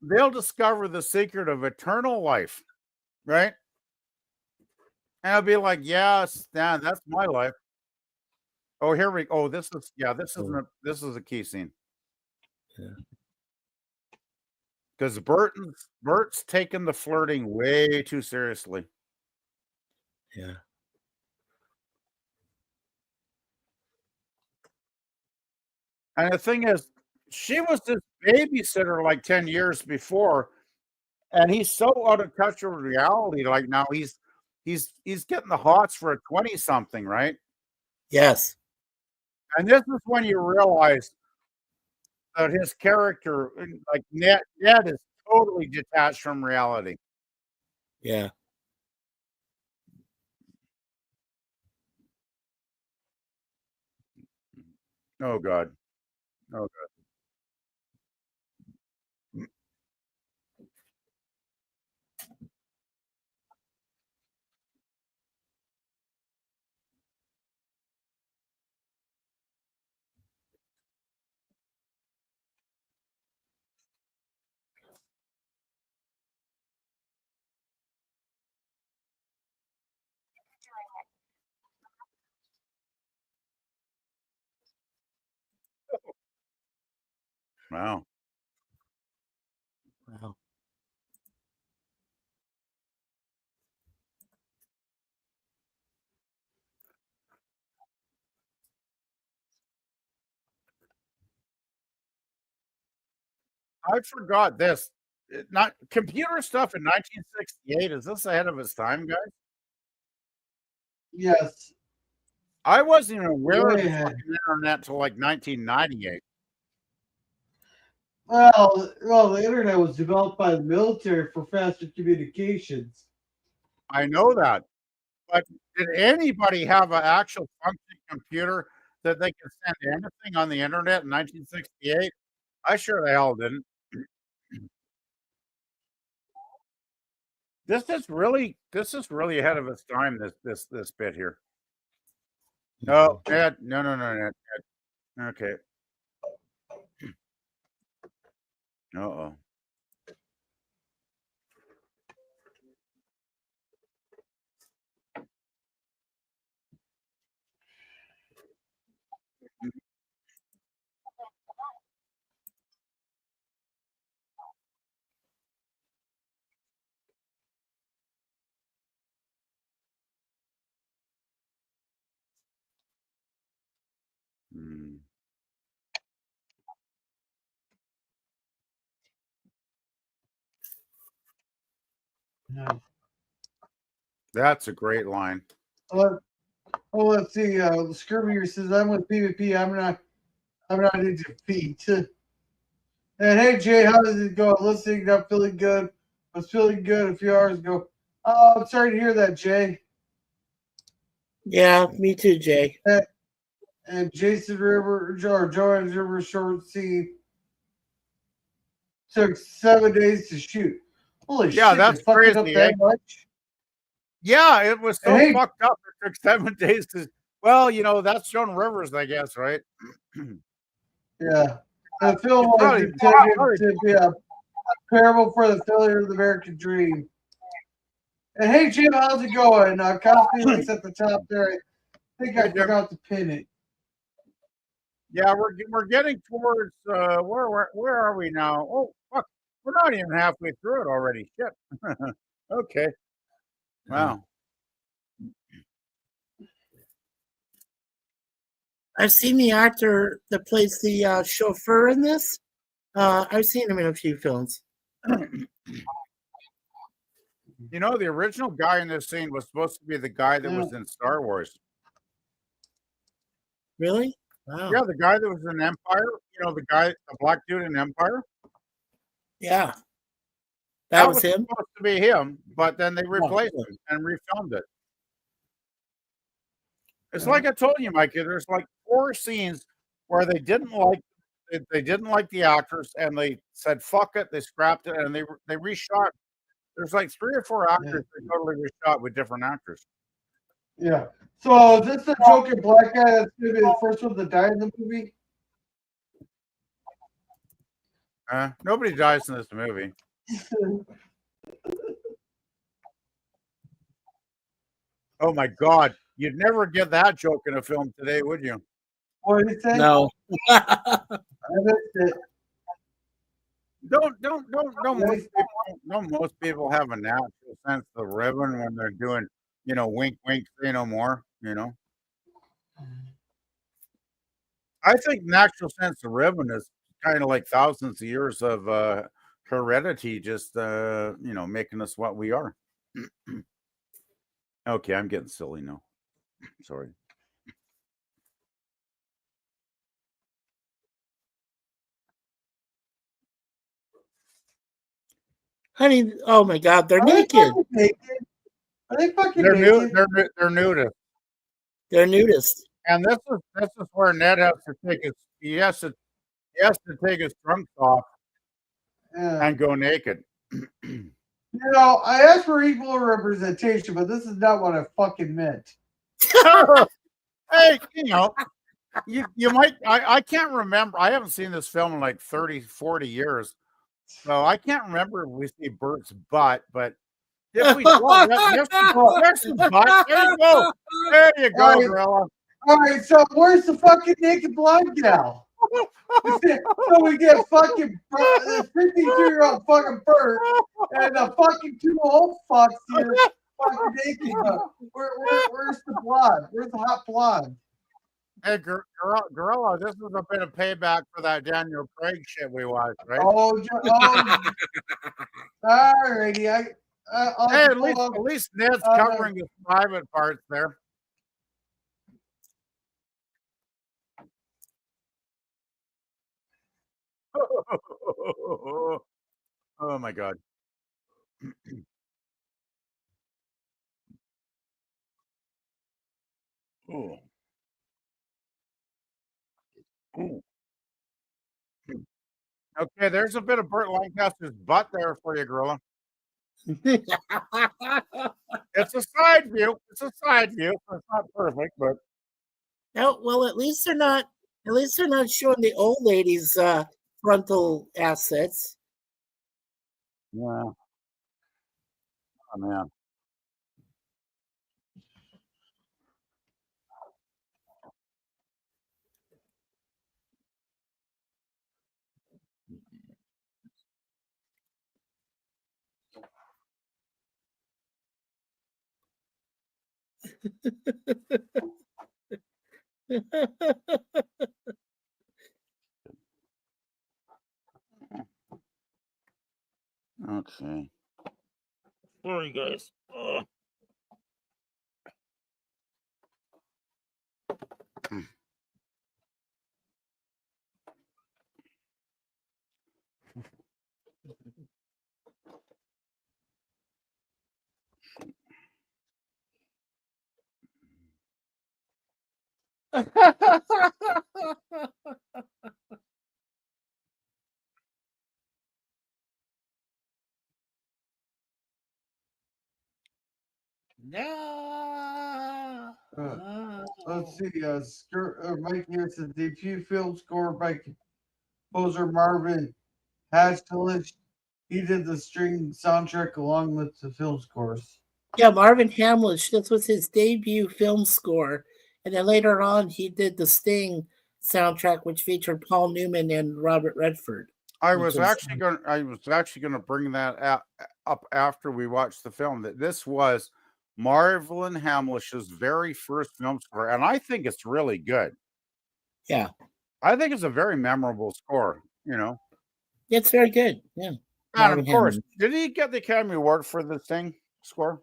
they'll discover the secret of eternal life, right? And I'll be like, yes, Dan, that's my life. Oh, here we go. This is this is a key scene. Yeah. Because Burt's taken the flirting way too seriously. Yeah. And the thing is, she was this babysitter like 10 years before, and he's so out of touch with reality. Like now he's getting the hots for a 20-something, right? Yes. And this is when you realize that his character, like Ned is totally detached from reality. Yeah. Oh God. Oh God. Wow. Wow. I forgot this. Not computer stuff in 1968. Is this ahead of its time, guys? Yes. I wasn't even aware of Way the ahead. fucking internet till like 1998. Well, the internet was developed by the military for faster communications. I know that. But did anybody have an actual functioning computer that they could send anything on the internet in 1968? I sure the hell didn't. This is really ahead of its time. This bit here. No, Ed, no, Ed. Okay. Uh-oh. Hmm. Yeah. That's a great line. Let's see. Scrivener says, "I'm with PvP. I'm not into feet." And hey, Jay, how does it go? Listening, not feeling good. I was feeling good a few hours ago. Oh, I'm sorry to hear that, Jay. Yeah, me too, Jay. And Jason River or Joanne's River short scene took 7 days to shoot. Holy Yeah, shit! They that's fucked it up crazy, eh? that much. Yeah, it was And so hey, fucked up. It took 7 days to. Well, that's Joan Rivers, I guess, right? yeah, the film He's was probably, intended probably to be a parable for the failure of the American dream. And hey, Jim, how's it going? Cosby links at the top there. I think I Hey, Jim. forgot to pin it. Yeah, we're getting towards where are we now? Oh fuck, we're not even halfway through it already. Shit. Okay. Wow. I've seen the actor that plays the chauffeur in this. I've seen him in a few films. The original guy in this scene was supposed to be the guy that was in Star Wars. Really? Wow. Yeah, the guy that was in Empire. The black dude in Empire. Yeah. That was him? Supposed to be him, but then they replaced him and refilmed it. It's like I told you, Mike. There's like 4 scenes where they didn't like the actors, and they said fuck it. They scrapped it, and they reshot. There's like 3 or 4 actors they totally reshot with different actors. Yeah. So is this the Joker black guy that's going to be the first one to die in the movie? Nobody dies in this movie. Oh my God. You'd never get that joke in a film today, would you? What did you say? No. I missed it. Don't most people have a natural sense of rhythm when they're doing, wink, wink, say no more, I think natural sense of rhythm is kind of like thousands of years of heredity, just making us what we are. Okay, I'm getting silly now. Sorry. Honey, oh my God, they're Are they naked. fucking naked? Are they fucking They're naked? they're nudist. They're nudists. And this is where Ned has to take he has to take his trunks off Yeah. and go naked. I asked for equal representation, but this is not what I fucking meant. Hey, you might I can't remember. I haven't seen this film in like 30, 40 years. So I can't remember if we see Burt's butt, but if we there's the butt. There you go. There you go, All right. Gorilla. All right, so where's the fucking naked blonde gal? So we get fucking this 52-year-old fucking Burt and the fucking two old fucks here fucking naked. Where's the blonde? Where's the hot blonde? Hey, Gorilla, this is a bit of payback for that Daniel Craig shit we watched, right? Alrighty. Hey, at least Ned's covering his private parts there. Oh my God. Ooh. Ooh. Okay, there's a bit of Burt Lancaster's butt there for you, Gorilla. It's a side view. It's a side view. It's not perfect, but No, well, at least they're not showing the old lady's frontal assets. yeah. Oh man. Okay. Sorry, guys. Ugh. No. Let's see. Mike here says debut film score by composer Marvin Lynch. He did the string soundtrack along with the film scores. Yeah, Marvin Hamlish. This was his debut film score, and then later on he did the Sting soundtrack, which featured Paul Newman and Robert Redford. I was actually going to bring that up after we watched the film. That this was Marvin Hamlish's very first film score, and I think it's really good. Yeah, I think it's a very memorable score. It's very good. Yeah, and Marvin of course, Hamlish. did he get the Academy Award for the Sting score?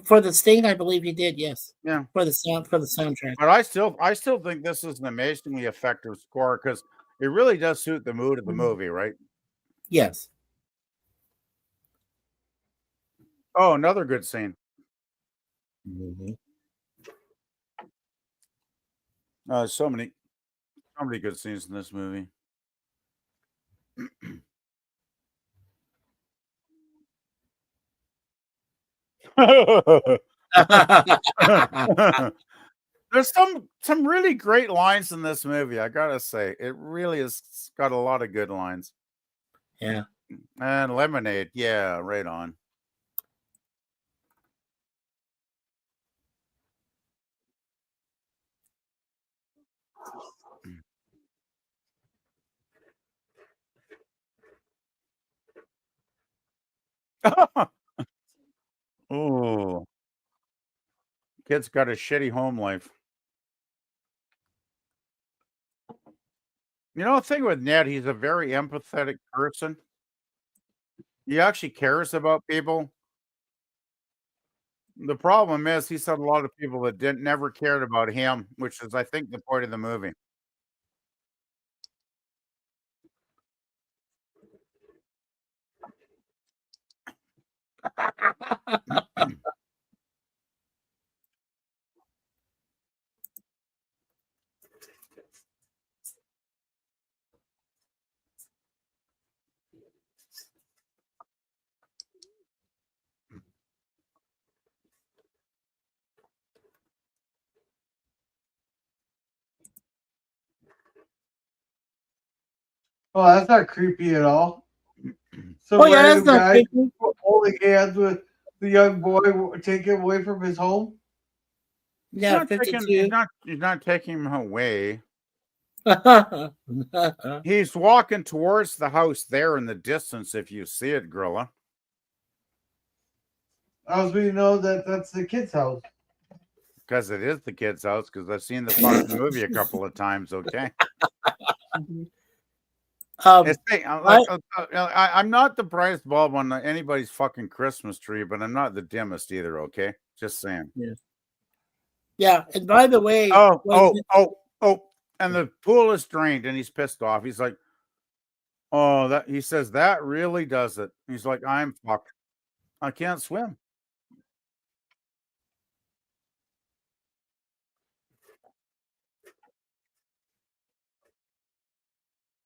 For the Sting, I believe he did. Yes. Yeah. For the soundtrack. But I still think this is an amazingly effective score because it really does suit the mood of the movie, right? Yes. Oh, another good scene. Mm-hmm. So many good scenes in this movie. There's some really great lines in this movie. I gotta say, it really has got a lot of good lines. Yeah. And lemonade. Yeah, right on. Oh, kid's got a shitty home life. You know, the thing with Ned, he's a very empathetic person. He actually cares about people. The problem is he said a lot of people that didn't never cared about him, which is I think the point of the movie. Oh, that's not creepy at all. Oh Some yeah, that's random not guy creepy. holding hands with the young boy, taking him away from his home. Yeah, He's 52. not taking him away. Yeah, He's walking towards the house there in the distance if you see it, Gorilla. I was we know that that's the kid's house. Because it is the kid's house, because I've seen the fucking movie a couple of times, okay? It's, hey, I I'm not the brightest bulb on anybody's fucking Christmas tree, but I'm not the dimmest either, okay? Just saying. yeah, and by the way, Oh, and the pool is drained and he's pissed off. He's like, oh, that he says that really does it. He's like, I'm fucked. I can't swim.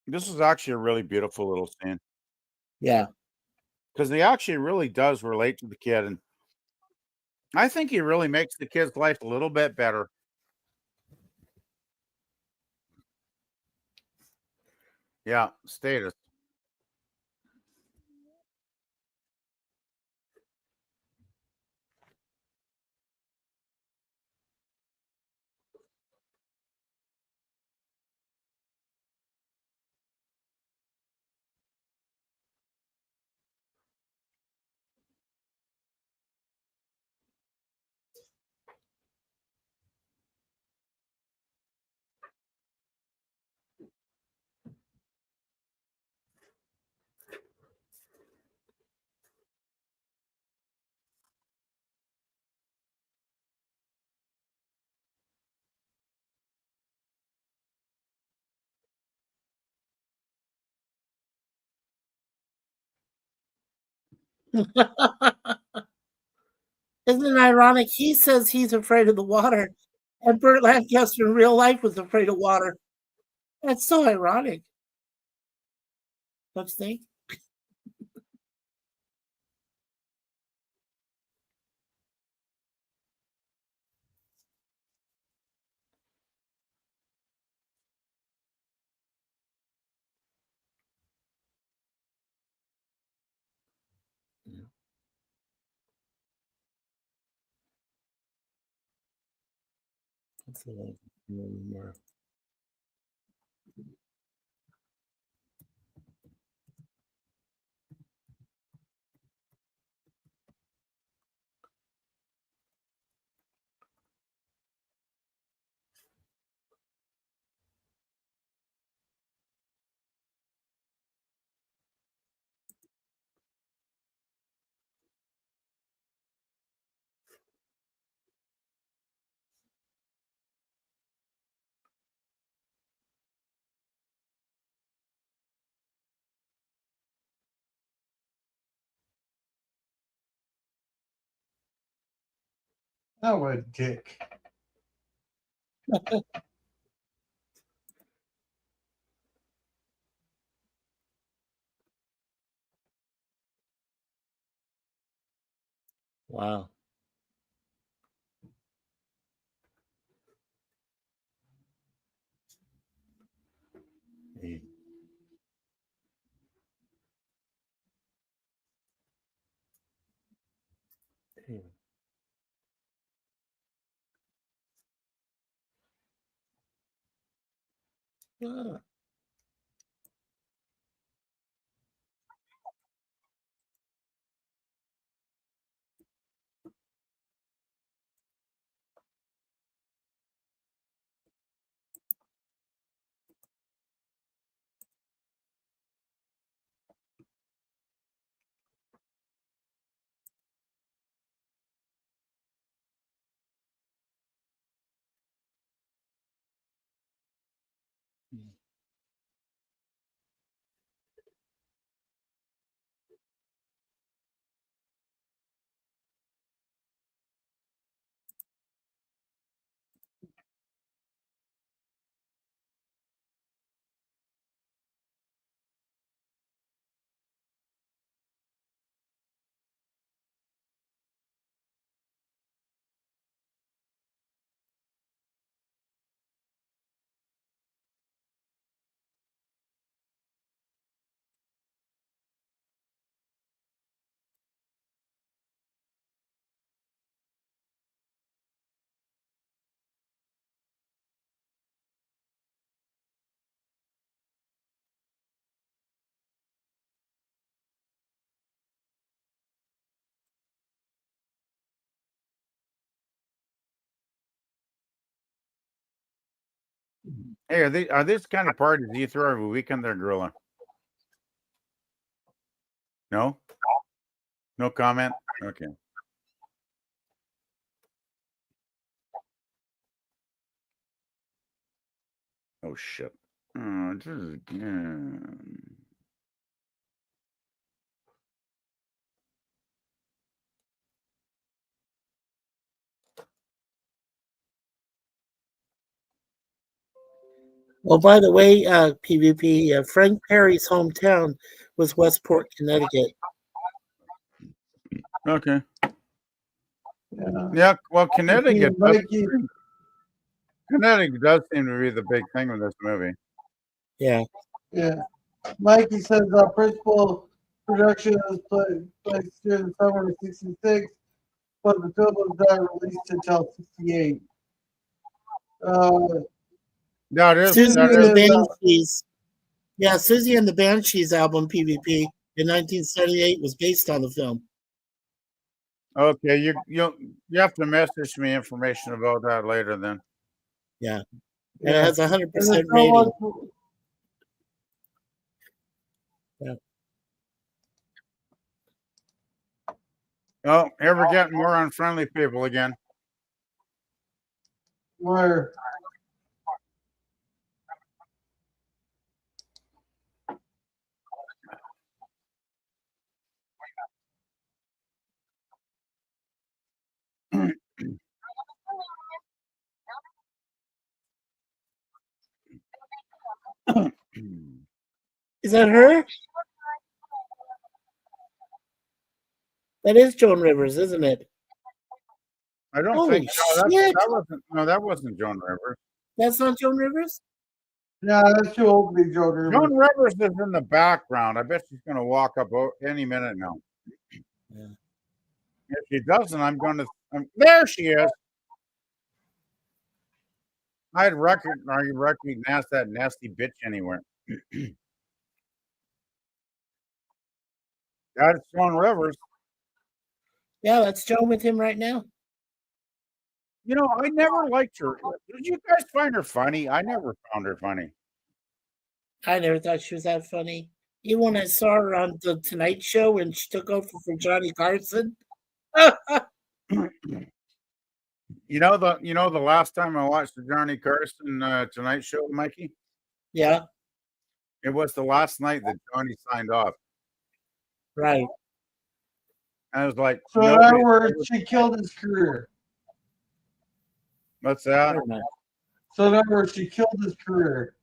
This is actually a really beautiful little scene yeah, because he actually really does relate to the kid, and I think he really makes the kid's life a little bit better. Yeah, status. isn't it ironic? He says he's afraid of the water, and Burt Lancaster in real life was afraid of water. That's so ironic, don't you think? That's a little more. Oh, what a dick. Wow. Ah. Hey, are these kind of parties you throw every weekend there, Gorilla? No? No comment? Okay. Oh, shit. Oh, this is good. Well, by the way, PvP, Frank Perry's hometown was Westport, Connecticut. Okay. Yeah. Yeah, well, Connecticut Mikey, does seem to be the big thing with this movie. Yeah. yeah. Mikey says principal production was placed during the summer of '66, but the film was not released until '68. That is, Susie that and the is. Banshees. Yeah, Susie and the Banshees album PvP in 1978 was based on the film. Okay, you have to message me information about that later then. Yeah. And it has 100% And the film rating. was- Yeah. Oh, here we're getting more unfriendly people again. Where? Is that her? That is Joan Rivers, isn't it? I don't Holy think so. shit. That wasn't Joan Rivers. That's not Joan Rivers? Yeah, that's too old to be Joan Rivers. Joan Rivers is in the background. I bet she's going to walk up any minute now. Yeah. If she doesn't, I'm going to. There she is. I'd recognize that nasty bitch anywhere. That's Joan Rivers. Yeah, that's Joan with him right now. You know, I never liked her. Did you guys find her funny? I never found her funny. I never thought she was that funny. Even when I saw her on the Tonight Show when she took over for Johnny Carson. You know the last time I watched the Johnny Carson Tonight Show, Mikey? Yeah. It was the last night that Johnny signed off. Right. I was like, So in other words, she killed his career. What's that? So in other words, she killed his career.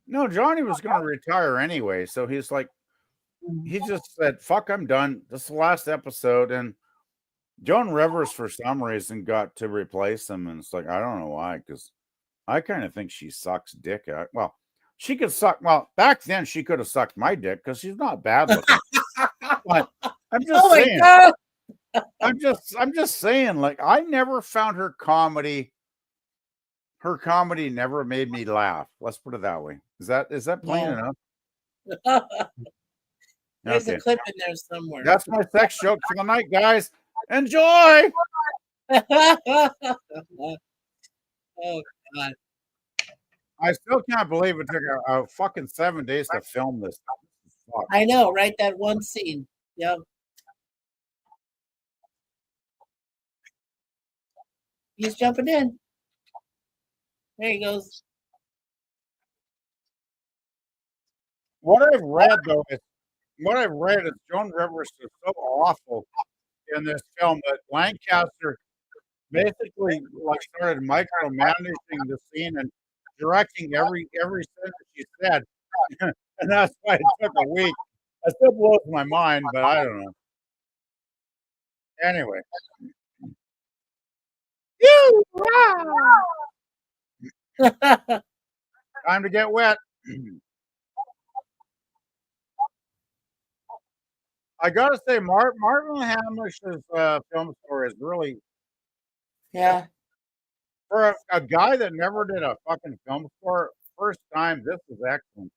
No, Johnny was going to retire anyway. So he's like, he just said, fuck, I'm done. This is the last episode. And Joan Rivers, for some reason, got to replace him. And it's like, I don't know why, because I kind of think she sucks dick. Well, she could suck. Well, back then, she could have sucked my dick because she's not bad looking. But I'm just saying. God. I'm just saying, like, I never found her comedy never made me laugh. Let's put it that way. Is that plain Yeah. enough? There's a Okay. clip in there somewhere. That's my sex joke for the night, guys. Enjoy. Oh God. I still can't believe it took a fucking 7 days to film this. Fuck. I know, right? That one scene. Yep. He's jumping in. There he goes. What I've read though is Joan Rivers is so awful in this film that Lancaster basically like started micromanaging the scene and directing every sentence she said, and that's why it took a week. It still blows my mind, but I don't know. Anyway, time to get wet. I gotta say, Martin Hamlisch's film score is really Yeah. for a guy that never did a fucking film score. First time, this is excellent.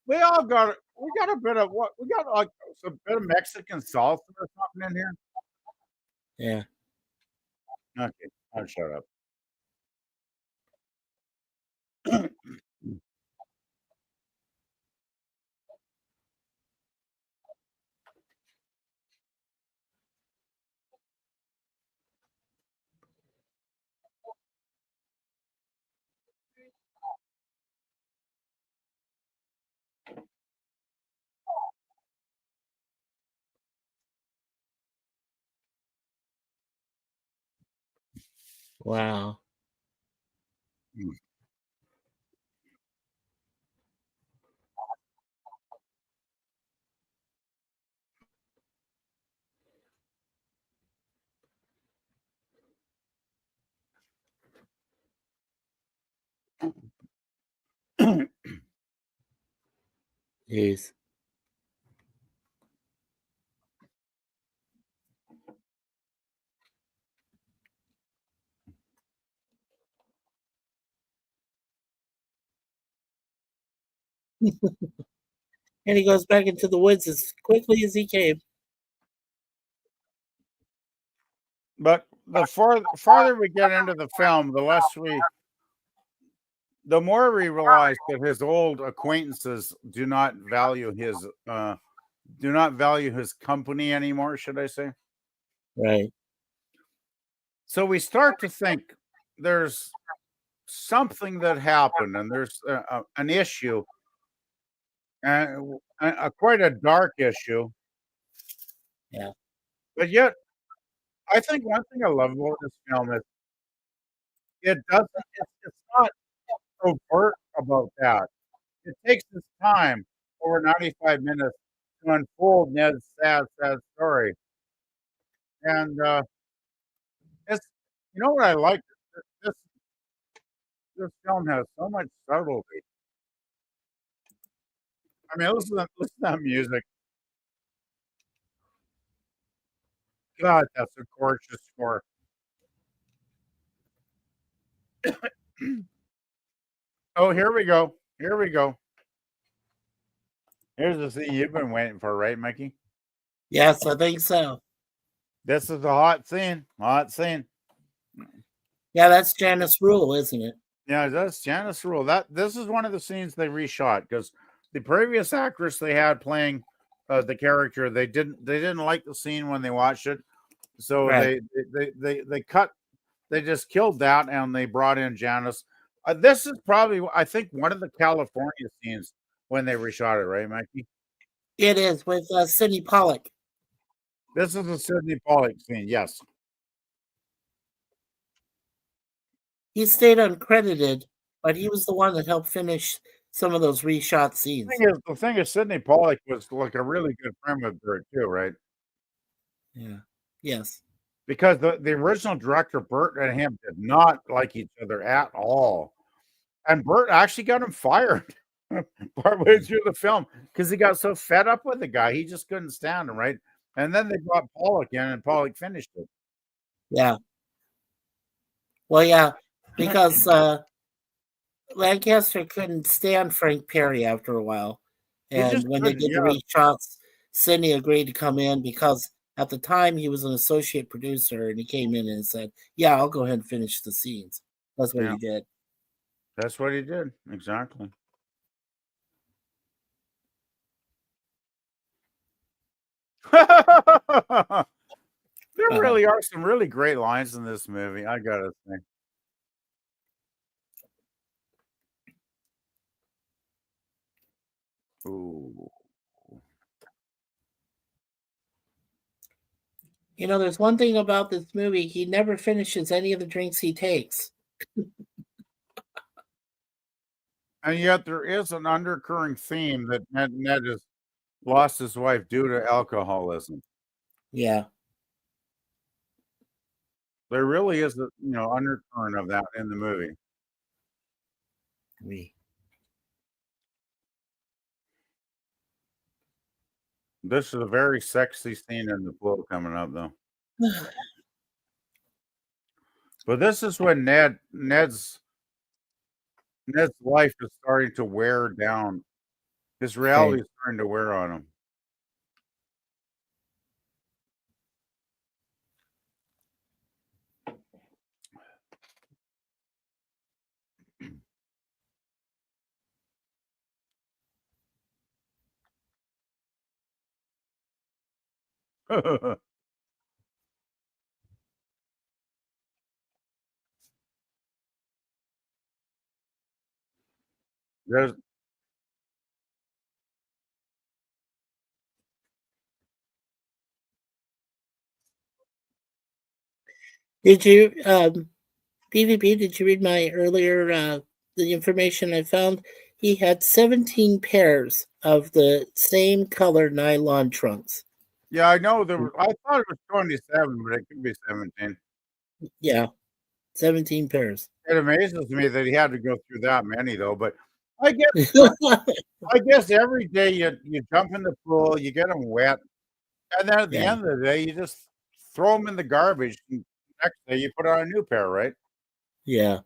We all got it. We got a bit of what we got like a bit of Mexican salsa or something in here. Yeah. Okay, I'll shut up. Wow. Jeez. And he goes back into the woods as quickly as he came. But the farther we get into the film, the more we realize that his old acquaintances do not value his company anymore, should I say? Right. So we start to think there's something that happened, and there's an issue, and quite a dark issue. Yeah. But yet, I think one thing I love about this film is it doesn't. It's not overt about that. It takes its time over 95 minutes to unfold Ned's sad story. And it's you know what I like? This this film has so much subtlety. I mean, listen to that music. God, that's a gorgeous score. Oh, here we go. Here we go. Here's the scene you've been waiting for, right, Mikey? Yes, I think so. This is a hot scene. Hot scene. Yeah, that's Janice Rule, isn't it? Yeah, that's Janice Rule. This is one of the scenes they reshot because the previous actress they had playing the character they didn't like the scene when they watched it, so Right. they cut. They just killed that and they brought in Janice. This is probably I think one of the California scenes when they reshot it, right, Mikey? It is with Sidney Pollack. This is a Sidney Pollack scene. Yes. He stayed uncredited, but he was the one that helped finish some of those reshot scenes. The thing is, Sidney Pollack was like a really good friend with Burt too, right? Yeah. Yes. Because the original director, Burt and him, did not like each other at all. And Burt actually got him fired. partway through the film because he got so fed up with the guy, he just couldn't stand him, right? And then they brought Pollock in, and Pollock finished it. Yeah. Well, yeah, because Lancaster couldn't stand Frank Perry after a while. He And just when they couldn't, did the yeah, reshots, Sidney agreed to come in because at the time he was an associate producer and he came in and said, yeah, I'll go ahead and finish the scenes. That's what yeah. he did. That's what he did. Exactly. There really are some really great lines in this movie, I gotta say. Ooh. You know, there's one thing about this movie. He never finishes any of the drinks he takes. And yet there is an undercurrent theme that Ned has lost his wife due to alcoholism. Yeah. There really is a undercurrent of that in the movie. We. This is a very sexy scene in the pool coming up, though. But this is when Ned's life is starting to wear down. His reality is starting to wear on him. There's Did you, PvP, did you read my earlier, the information I found? He had 17 pairs of the same color nylon trunks. yeah, I know I thought it was 27, but it could be 17. Yeah, 17 pairs. It amazes me that he had to go through that many though, but I guess I guess every day you jump in the pool, you get them wet, and then at the Yeah. end of the day, you just throw them in the garbage. And next day, you put on a new pair, right? Yeah.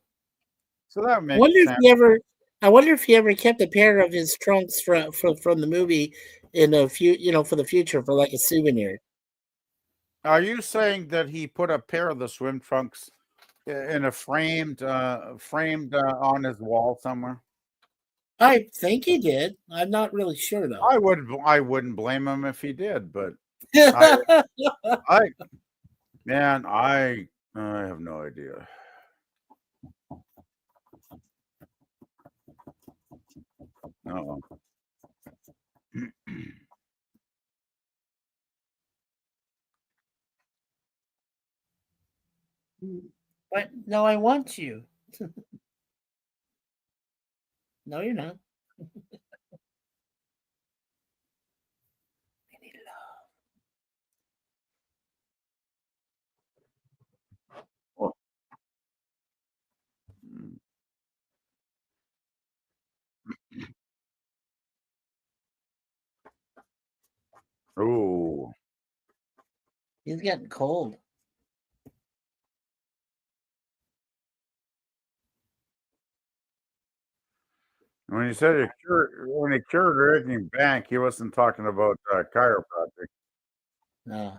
So that I makes wonder if sense. I wonder if he ever kept a pair of his trunks from the movie in a few, for the future for like a souvenir. Are you saying that he put a pair of the swim trunks in a framed on his wall somewhere? I think he did. I'm not really sure though. I wouldn't blame him if he did, but I I man, I have no idea. Uh-oh. But no, I want you. No, you're not. I need Well, mm, ooh. He's getting cold. When he said when he cured everything bank, he wasn't talking about chiropractic. No.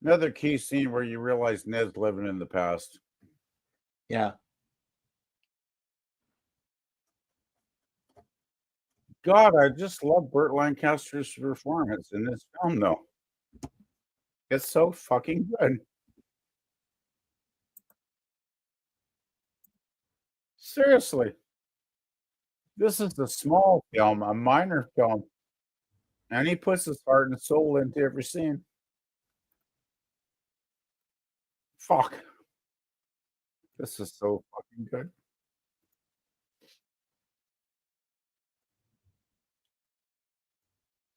Another key scene where you realize Ned's living in the past. Yeah. God, I just love Burt Lancaster's performance in this film, though. It's so fucking good. Seriously. This is a small film, a minor film, and he puts his heart and soul into every scene. Fuck. This is so fucking good.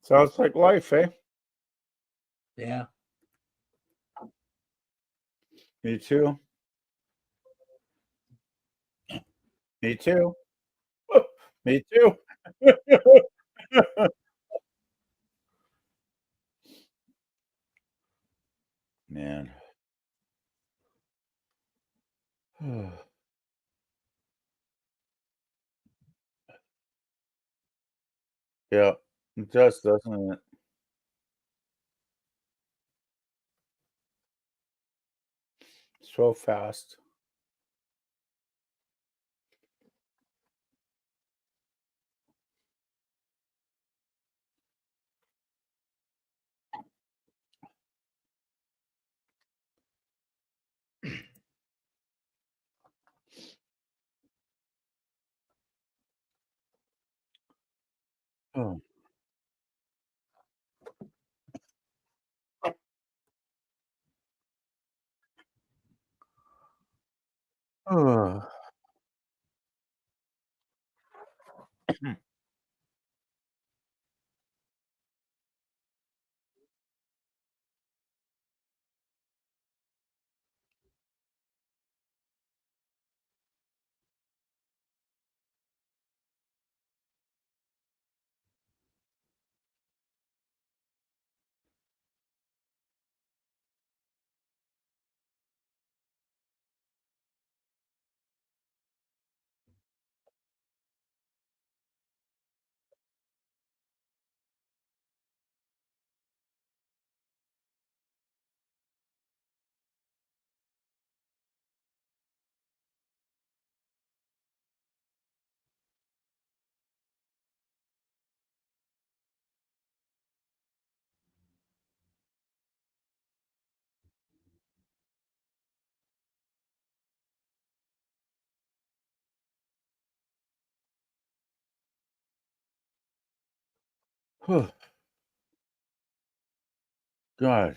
Sounds like life, eh? Yeah. Me too. Me too. Me too. Man. Yeah, it does, doesn't it? So fast. Oh. Oh. God.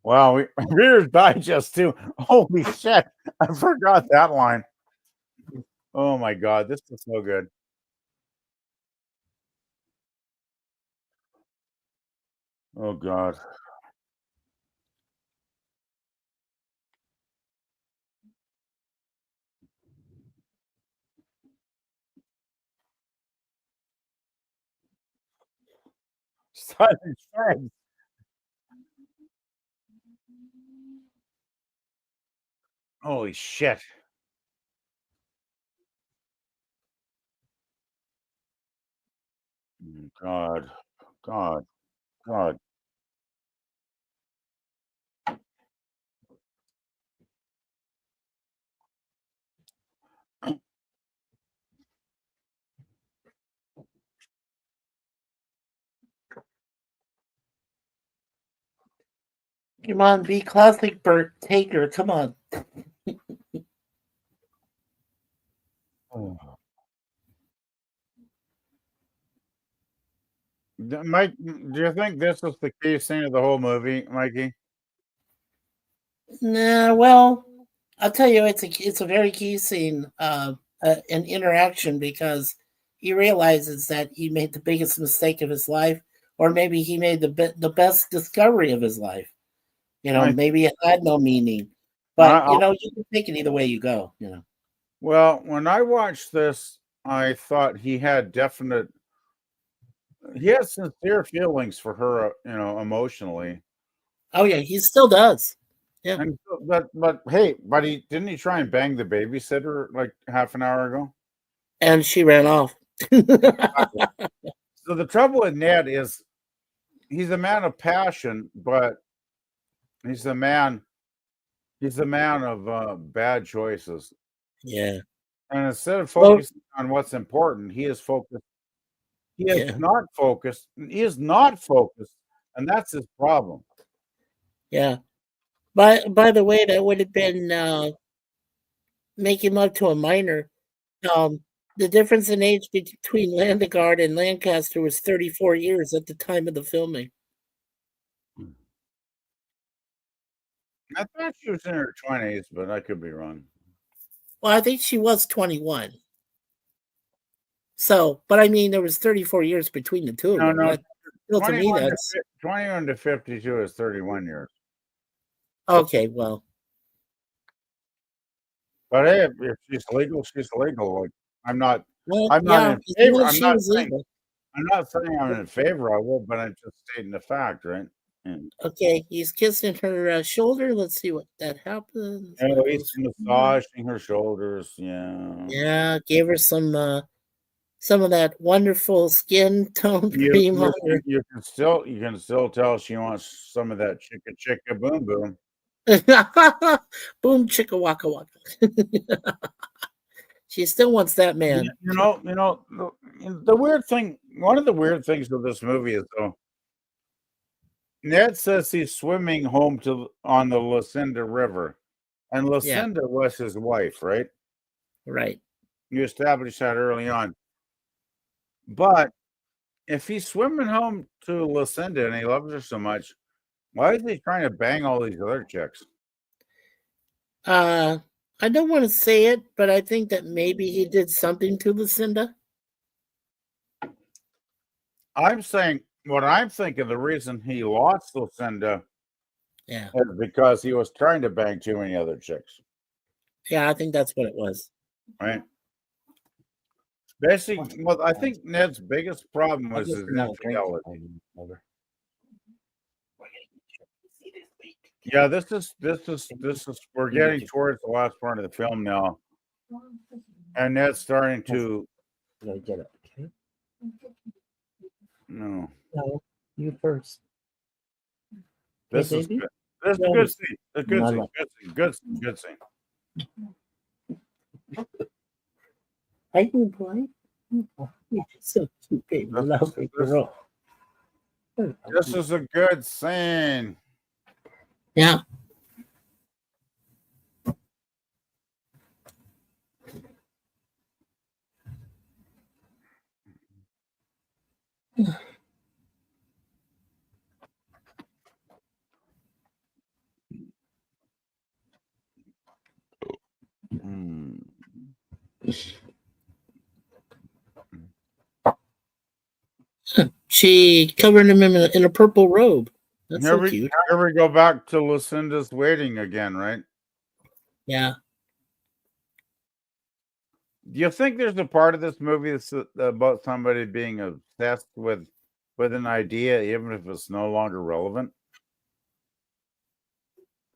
Wow, Reader's Digest too. Holy shit. I forgot that line. Oh my god, this is so good. Oh god. Silent Friends. Holy shit. God. God. God. Come on, be classic, Bert. Take her. Come on. Oh. Mike, do you think this was the key scene of the whole movie, Mikey? Nah, well, I'll tell you, it's a very key scene, an interaction because he realizes that he made the biggest mistake of his life, or maybe he made the best discovery of his life. I, Maybe it had no meaning, but I, you can take it either way you go. well, when I watched this, I thought he had sincere feelings for her, emotionally. Oh yeah, he still does. Yeah, And but hey, buddy, didn't he try and bang the babysitter like half an hour ago? and she ran off. Exactly. So the trouble with Ned is he's a man of passion, but he's a man he's a man of bad choices. Yeah. And instead of Well, focusing on what's important, he is focused. yeah, He is not focused, and that's his problem. yeah. By the way, that would have been making love to a minor. Um, the difference in age between Landegard and Lancaster was 34 years at the time of the filming. I thought she was in her 20s, but I could be wrong. Well, I think she was 21. So, but I mean, there was 34 years between the two of No, them. no, That, still, to me, 21 to, that's 21 to 52 is 31 years. okay. Well, But hey, if she's legal, she's legal. Like I'm not, well, I'm not yeah, in as favor. long as she was legal. I'm not saying I'm in favor of it, but I'm just stating the fact, right? And Okay, he's kissing her shoulder. Let's see what that happens. you know, What he's goes from there. massaging her shoulders. Yeah, Yeah, gave her some of that wonderful skin tone you cream you on her. you can still tell she wants some of that chicka chicka boom boom. Boom chicka waka waka. She still wants that man. The weird thing. One of the weird things of this movie is though. Ned says he's swimming home on the Lucinda River, and Yeah, Lucinda was his wife, right? right. You established that early on. But if he's swimming home to Lucinda and he loves her so much, why is he trying to bang all these other chicks? Uh, I don't want to say it, but I think that maybe he did something to Lucinda. I'm saying what I'm thinking the reason he lost Lucinda Yeah, is because he was trying to bang too many other chicks, yeah, I think that's what it was. right? Basically, well, I think Ned's biggest problem was his infidelity. Yeah, this is we're getting towards the last part of the film now, and Ned's starting to Get it. Okay. no. No, you first. This is baby? good. This is a No. good scene. A good No, scene. no. Good scene. Good scene. Are you boy? Oh, you're so cute, baby. Lovely girl. This is a good scene. Yeah. Mm. She covered him in a purple robe. That's so cute. Here we go back to Lucinda's waiting again, right? Yeah. Do you think there's a part of this movie that's about somebody being obsessed with an idea, even if it's no longer relevant?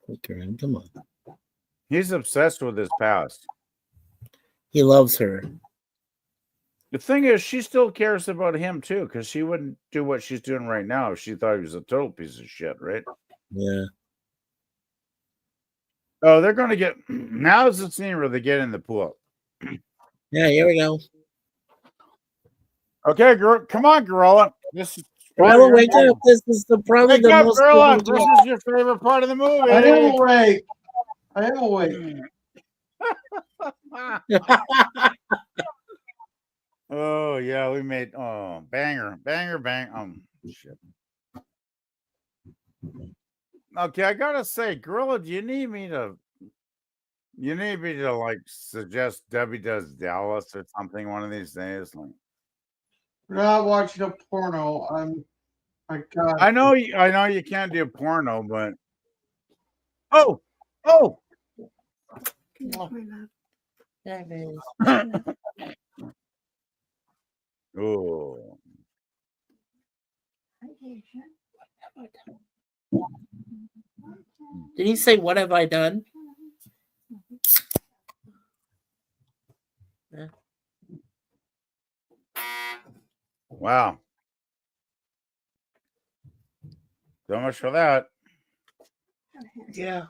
Okay, come on. He's obsessed with his past. He loves her. The thing is, she still cares about him too, because she wouldn't do what she's doing right now if she thought he was a total piece of shit, right? Yeah. Oh, they're going to get. Now's the scene where they get in the pool. Yeah, here we go. Okay, come on, Gorilla. This is. Gorilla, wake up. This is probably Wake the up, most. Gorilla. This is your favorite part of the movie. I am awake. I am awake. Oh yeah, we made banger, bang. Shit. Okay, I gotta say, Gorilla, do you need me to? You need me to like suggest Debbie Does Dallas or something one of these days? Like, We're not watching a porno. My God. I know you can't do porno, but oh. Oh. Did he say, "What have I done"? Yeah. Wow. So much for that. Yeah.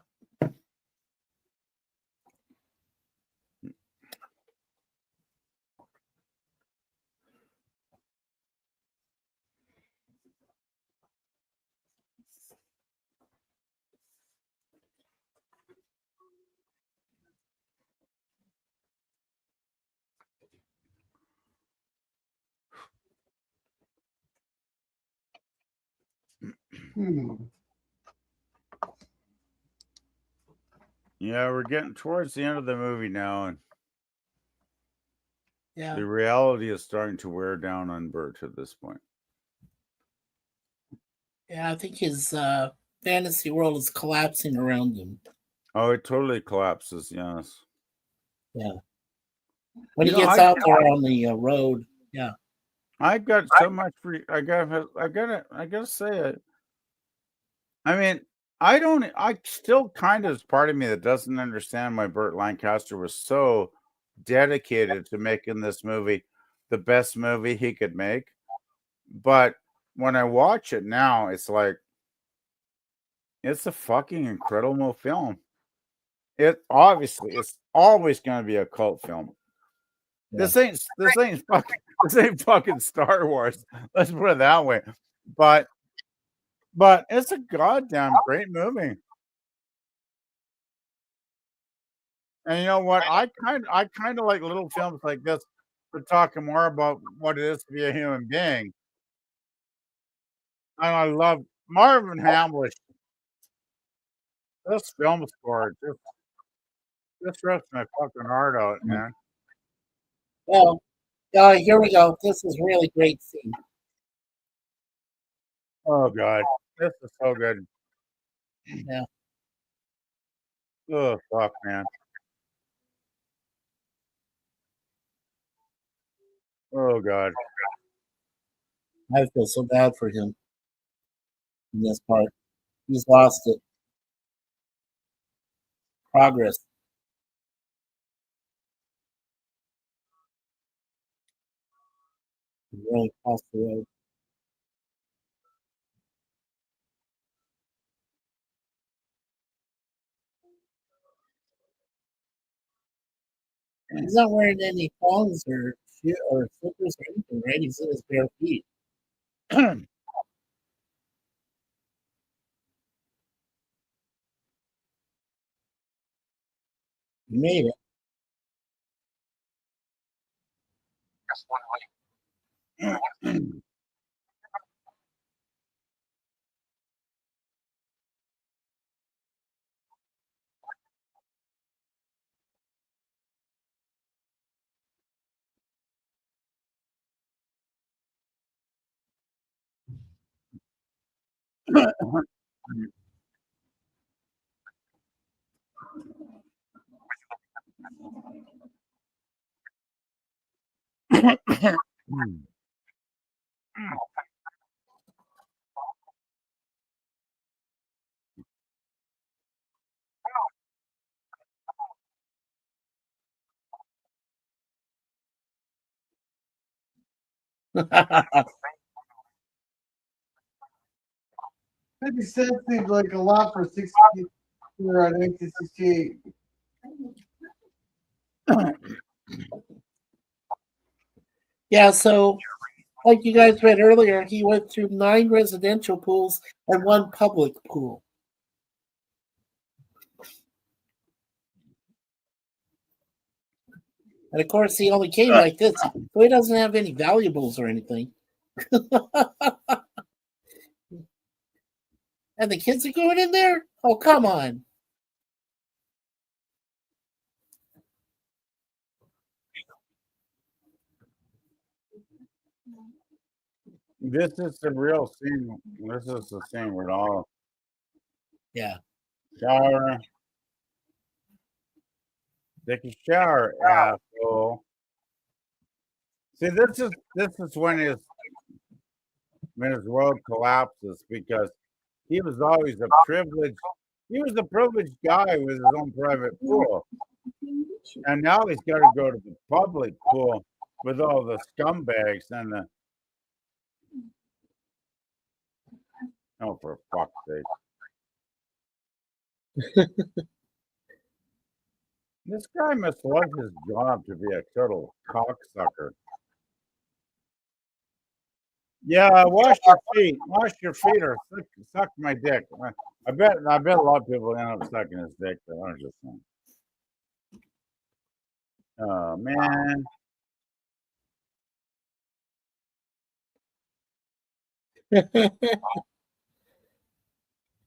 Hmm. Yeah, we're getting towards the end of the movie now, and Yeah, the reality is starting to wear down on Bert at this point. yeah. I think his fantasy world is collapsing around him. Oh, it totally collapses. Yes. Yeah, when You he know, gets out there on the road. Yeah, I've got so much for. I gotta say it. I mean, I don't. I still kind of is part of me that doesn't understand why Burt Lancaster was so dedicated to making this movie the best movie he could make. But when I watch it now, it's like it's a fucking incredible film. It obviously it's always going to be a cult film. yeah. This ain't fucking Star Wars. Let's put it that way. But but it's a goddamn great movie. And you know what? I kind of like little films like this for talking more about what it is to be a human being. And I love Marvin Hamlish. This film score just rips my fucking heart out, man. Well, here we go. This is really great scene. Oh god, this is so good. Yeah, Oh fuck, man. Oh god. I feel so bad for him in this part. He's lost it. Progress. He really crossed the road. He's not wearing any thongs or slippers or anything, right? He's in his bare feet. He made it. Fifty Cent seems like a lot for 60 for 1968. Yeah, so like you guys read earlier, he went through 9 residential pools and 1 public pool. And of course, he only came like this, so he doesn't have any valuables or anything. And the kids are going in there? Oh, come on. This is the real scene. This is the scene with all Yeah. shower. Take a shower, asshole. See, this is when his world collapses because he was always a privileged. He was a privileged guy with his own private pool, and now he's got to go to the public pool with all the scumbags and the. Oh, for fuck's sake! This guy must love his job to be a total cocksucker. Yeah, wash your feet. Wash your feet or suck my dick. I bet a lot of people end up sucking his dick. But I'm just saying. Oh man.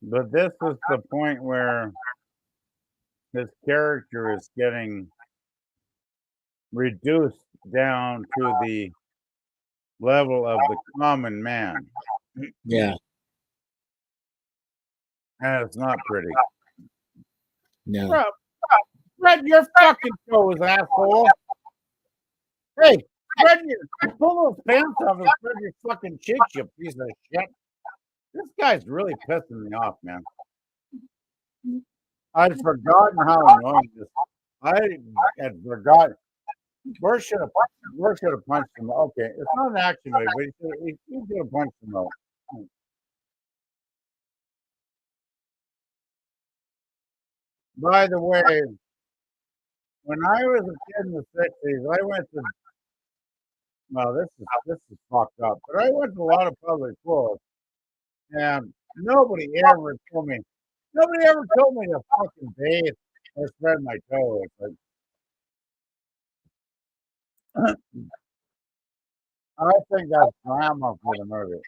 But this is the point where his character is getting reduced down to the level of the common man, Yeah. and it's not pretty. No. Bro, spread your fucking toes, asshole. Hey, pull those pants off and spread your fucking cheeks, you piece of shit. This guy's really pissing me off, man. I'd forgotten how annoying this. I had forgotten. Where should have punched him? Okay, it's not an action movie, but he should have punched him out. By the way, when I was a kid in the '60s, I went to. Well, this is fucked up, but I went to a lot of public schools, and nobody ever told me. Nobody ever told me to fucking bathe or spread my toes. Like, I think that's drama for the movie.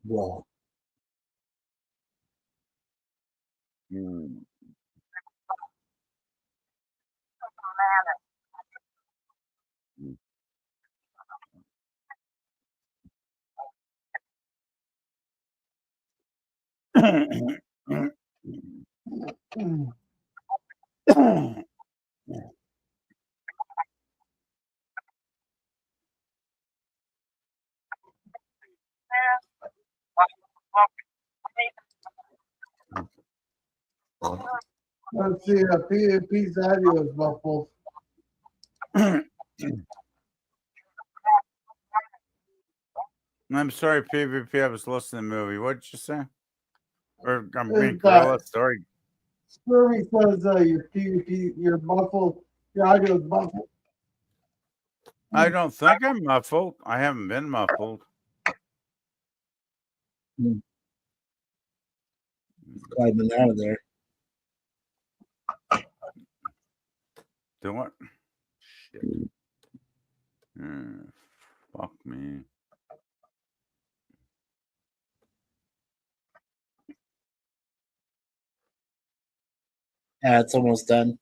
Whoa. Mm. Let's see, Pete's audio is muffled. I'm sorry, PvP. I was listening to the movie. What did you say? Or I'm being It's, gorilla. Sorry. Scurvy says your PvP, your muffled, your audio is muffled. I don't think I'm muffled. I haven't been muffled. Climbing out of there. Do what? Shit. Fuck me. Yeah, it's almost done.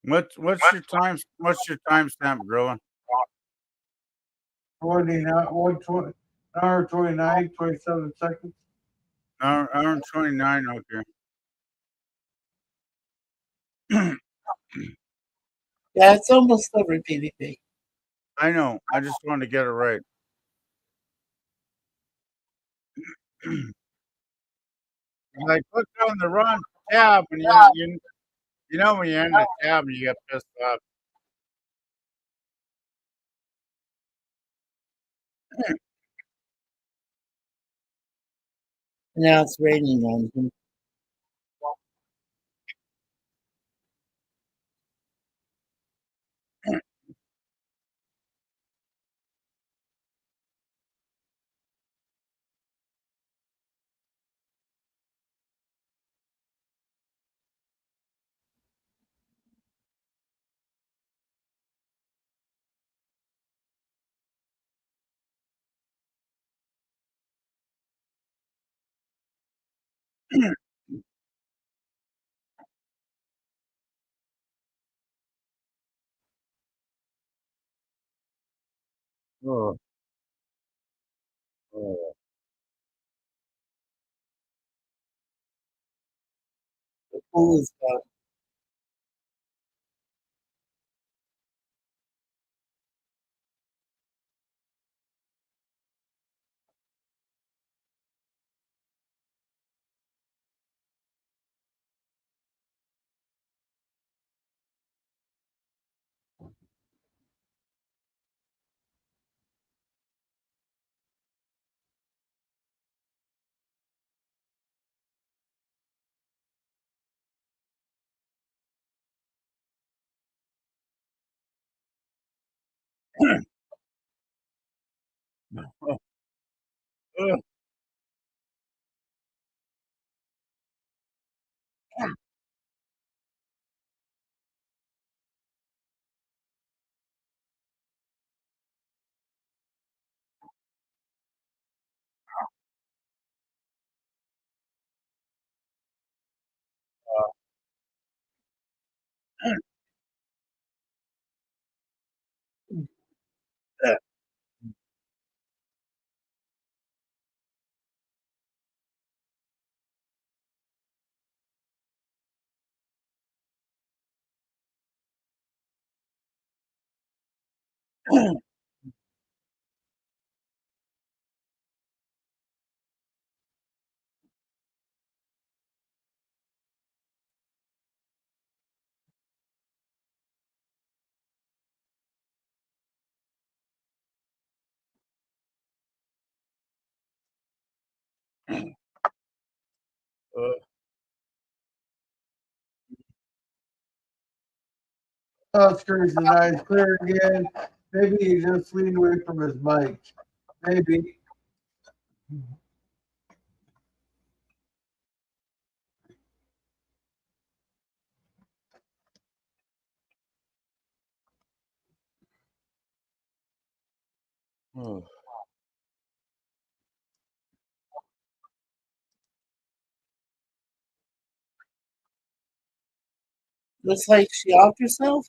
What's your timestamp, Gorilla? 29, 120, hour 29, 27 seconds. Hour and 29. Okay. Yeah, it's almost over, PvP. I know. I just wanted to get it right. I clicked on the wrong tab, and you know when you end the tab and you get pissed off. Now it's raining on him. Oh, oh. The pool is gone. Ugh. Ugh. Oh, screws the nice clear again. Maybe he just leaned away from his mic. Maybe. Oh. Looks like she off herself.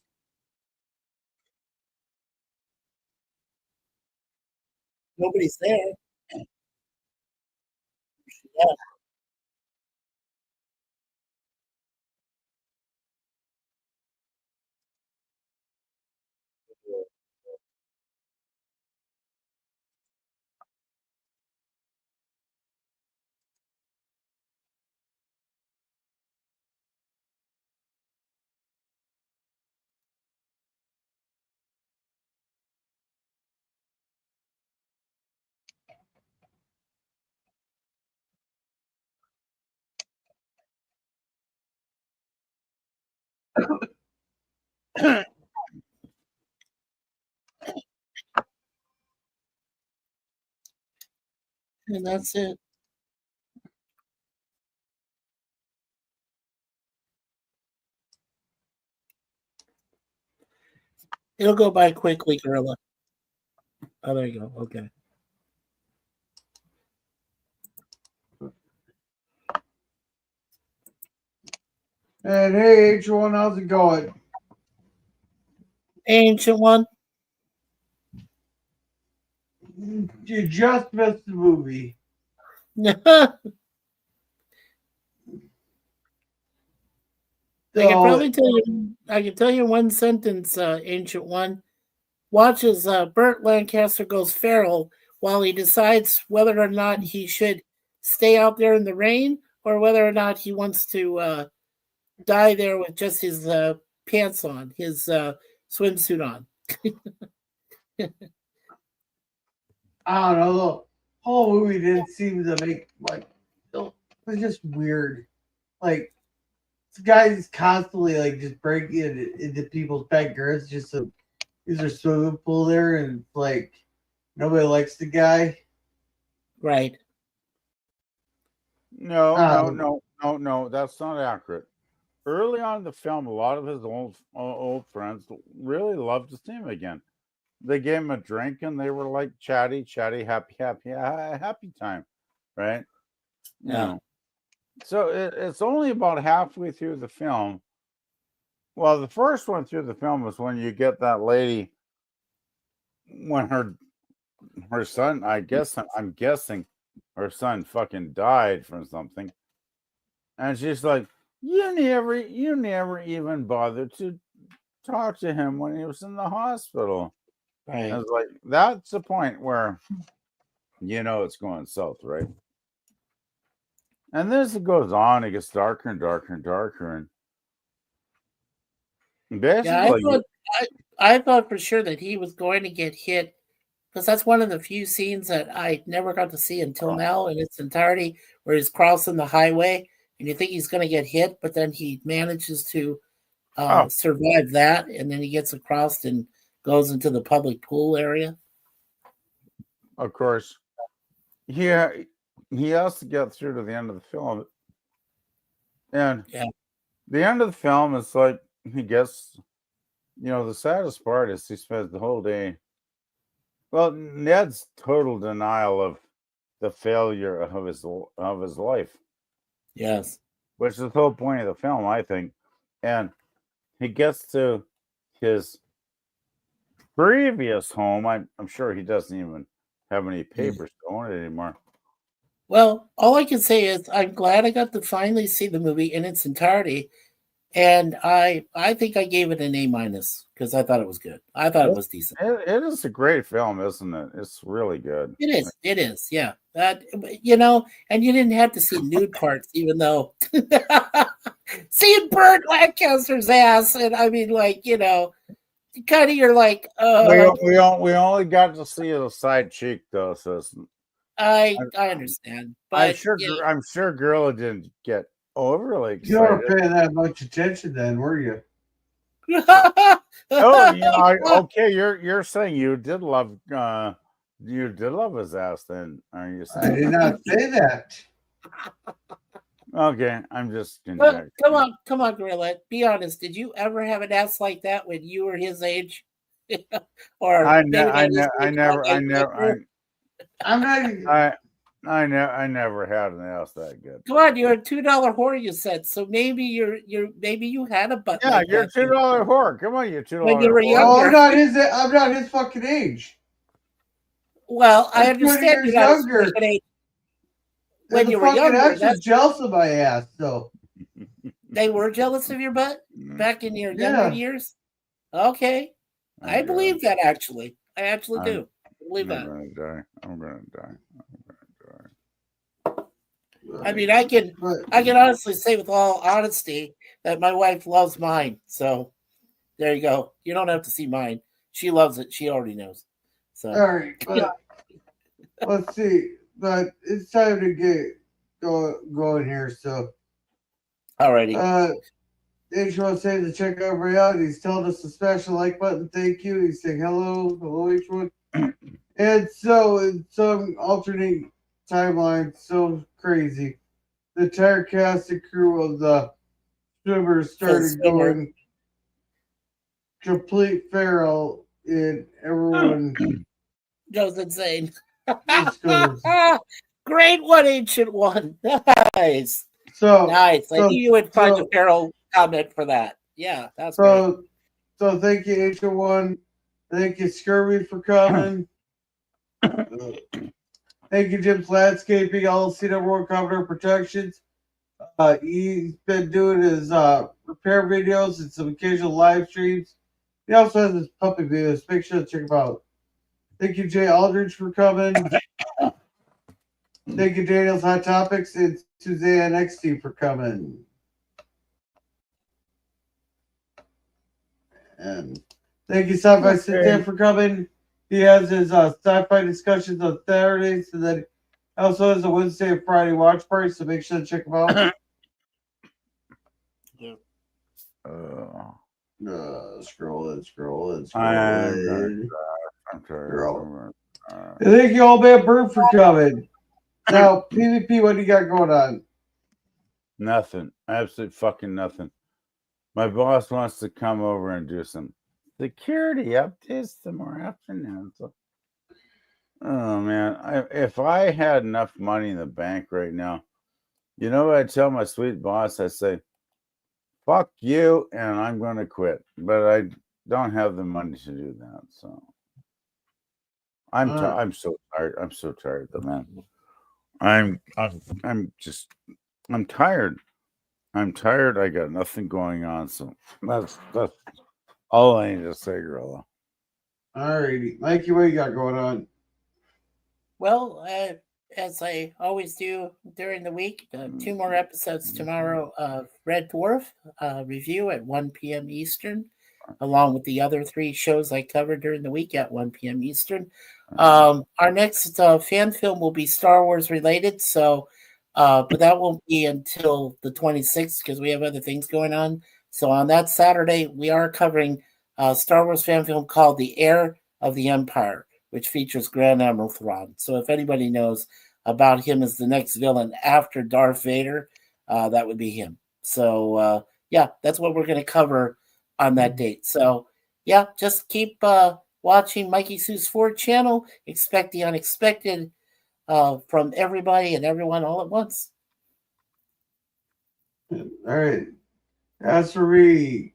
Nobody's there. Yeah. And that's it. It'll go by quickly, Gorilla. Oh, there you go. Okay. And hey, H1, how's it going? Ancient One. You just missed the movie. I can So, probably tell you. I can tell you one sentence, Ancient One. Watch as Burt Lancaster goes feral while he decides whether or not he should stay out there in the rain or whether or not he wants to die there with just his pants on, his swimsuit on. I don't know. The whole movie didn't seem to make it was just weird. Like this guy's constantly like just breaking into people's backyards just so there's a swimming pool there and like nobody likes the guy. Right. No, that's not accurate. Early on in the film, a lot of his old friends really loved to see him again. They gave him a drink and they were like chatty, happy time, right? You Yeah. know. So it's only about halfway through the film. Well, the first one through the film is when you get that lady when her son, I'm guessing her son fucking died from something. And she's like, you never even bothered to talk to him when he was in the hospital. Right. I was like, that's the point where it's going south, right? And this goes on, it gets darker and darker and darker, and basically, yeah, I thought for sure that he was going to get hit because that's one of the few scenes that I never got to see until now in its entirety, where he's crossing the highway and you think he's going to get hit, but then he manages to survive that, and then he gets across and goes into the public pool area. Of course, he has to get through to the end of the film, and the end of the film is like he gets, the saddest part is he spends the whole day. Well, Ned's total denial of the failure of his life. Yes, which is the whole point of the film, I think, and he gets to his previous home. I'm sure he doesn't even have any papers to own it anymore. Well, all I can say is I'm glad I got to finally see the movie in its entirety, and I think I gave it an A- because I thought it was good. I thought it was decent. It is a great film, isn't it? It's really good. It is, yeah. That and you didn't have to see nude parts, even though seeing Burt Lancaster's ass, and I mean, kind of you're like, we only got to see the side cheek though, so I understand, but I'm sure Gorilla didn't get overly excited. You weren't paying that much attention then, were you? Okay. You're saying you did love his ass then, are you saying? I did not say that. Okay, I'm just come on, Gorilla. Be honest. Did you ever have an ass like that when you were his age? Or I never had an ass that good. Come on, you're a $2 whore. You said so. Maybe you had a butt. Yeah, like you're a $2 whore. Come on, you $2. When you were younger. Oh, I'm not his fucking age. Well, I understand you're not his fucking age. When you were younger, that's jealous of my ass. So they were jealous of your butt back in your younger years. Okay, I believe that. Actually, I actually do. I believe that. I'm gonna die. I mean, I can honestly say with all honesty that my wife loves mine. So there you go. You don't have to see mine. She loves it. She already knows. So all right, but let's see. But it's time to get going here. So alrighty. H1 saying to check out reality. He's telling us to smash the like button. Thank you. He's saying hello H1. And so in some alternate timeline, so crazy. The entire cast and crew of the swimmers started going complete feral, and everyone goes insane. just goes. Great one, Ancient One. Nice. So nice. I knew you would find a feral comment for that. Yeah, that's great. So thank you, Ancient One. Thank you, Scurvy, for coming. Thank you, Jim's Landscaping, LLC #1 Commodore Protections. He's been doing his repair videos and some occasional live streams. He also has his puppy videos. Make sure to check him out. Thank you, Jay Aldridge, for coming. Thank you, Daniel's Hot Topics, and Suzanne XT for coming. And thank you, Sci-Fi Suzanne, for coming. He has his sci-fi discussions on Saturdays, and then also has a Wednesday and Friday watch party, so make sure to check him out. Scroll it. I'm tired. Thank you, Old Man Burt, for coming. Now, PvP, what do you got going on? Nothing. Absolute fucking nothing. My boss wants to come over and do some security updates tomorrow afternoon. So, oh man, if I had enough money in the bank right now, you know what I tell my sweet boss? I say, fuck you, and I'm going to quit. But I don't have the money to do that. So I'm so tired. I'm so tired, though, man. I'm tired. I'm tired. I got nothing going on. So that's all I need to say, Gorilla. All righty. Mikey, what you got going on? Well, as I always do during the week, 2 more episodes tomorrow of Red Dwarf review at 1 p.m. Eastern, along with the other 3 shows I covered during the week at 1 p.m. Eastern. Our next fan film will be Star Wars related, so but that won't be until the 26th because we have other things going on. So on that Saturday, we are covering a Star Wars fan film called The Heir of the Empire, which features Grand Admiral Thrawn. So if anybody knows about him as the next villain after Darth Vader, that would be him. So yeah, that's what we're going to cover on that date. So yeah, just keep watching Mikey Sue's Ford channel. Expect the unexpected from everybody and everyone all at once. All right. As for me,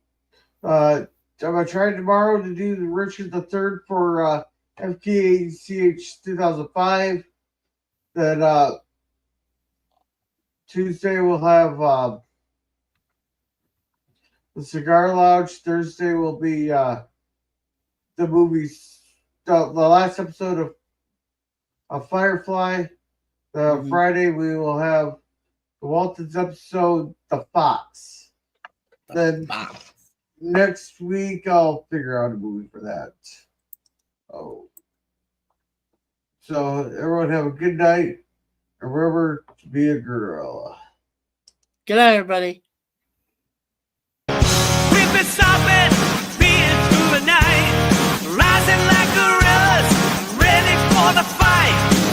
I'm going to try tomorrow to do the Richard III for FKACH 2005. Then Tuesday we'll have the Cigar Lounge. Thursday will be the movies. The last episode of Firefly. Friday we will have the Walton's episode, The Fox. Then next week I'll figure out a movie for that. Oh. So everyone have a good night. And remember to be a gorilla. Good night, everybody. We've been stopping, being through the night, rising like gorillas, ready for the fight.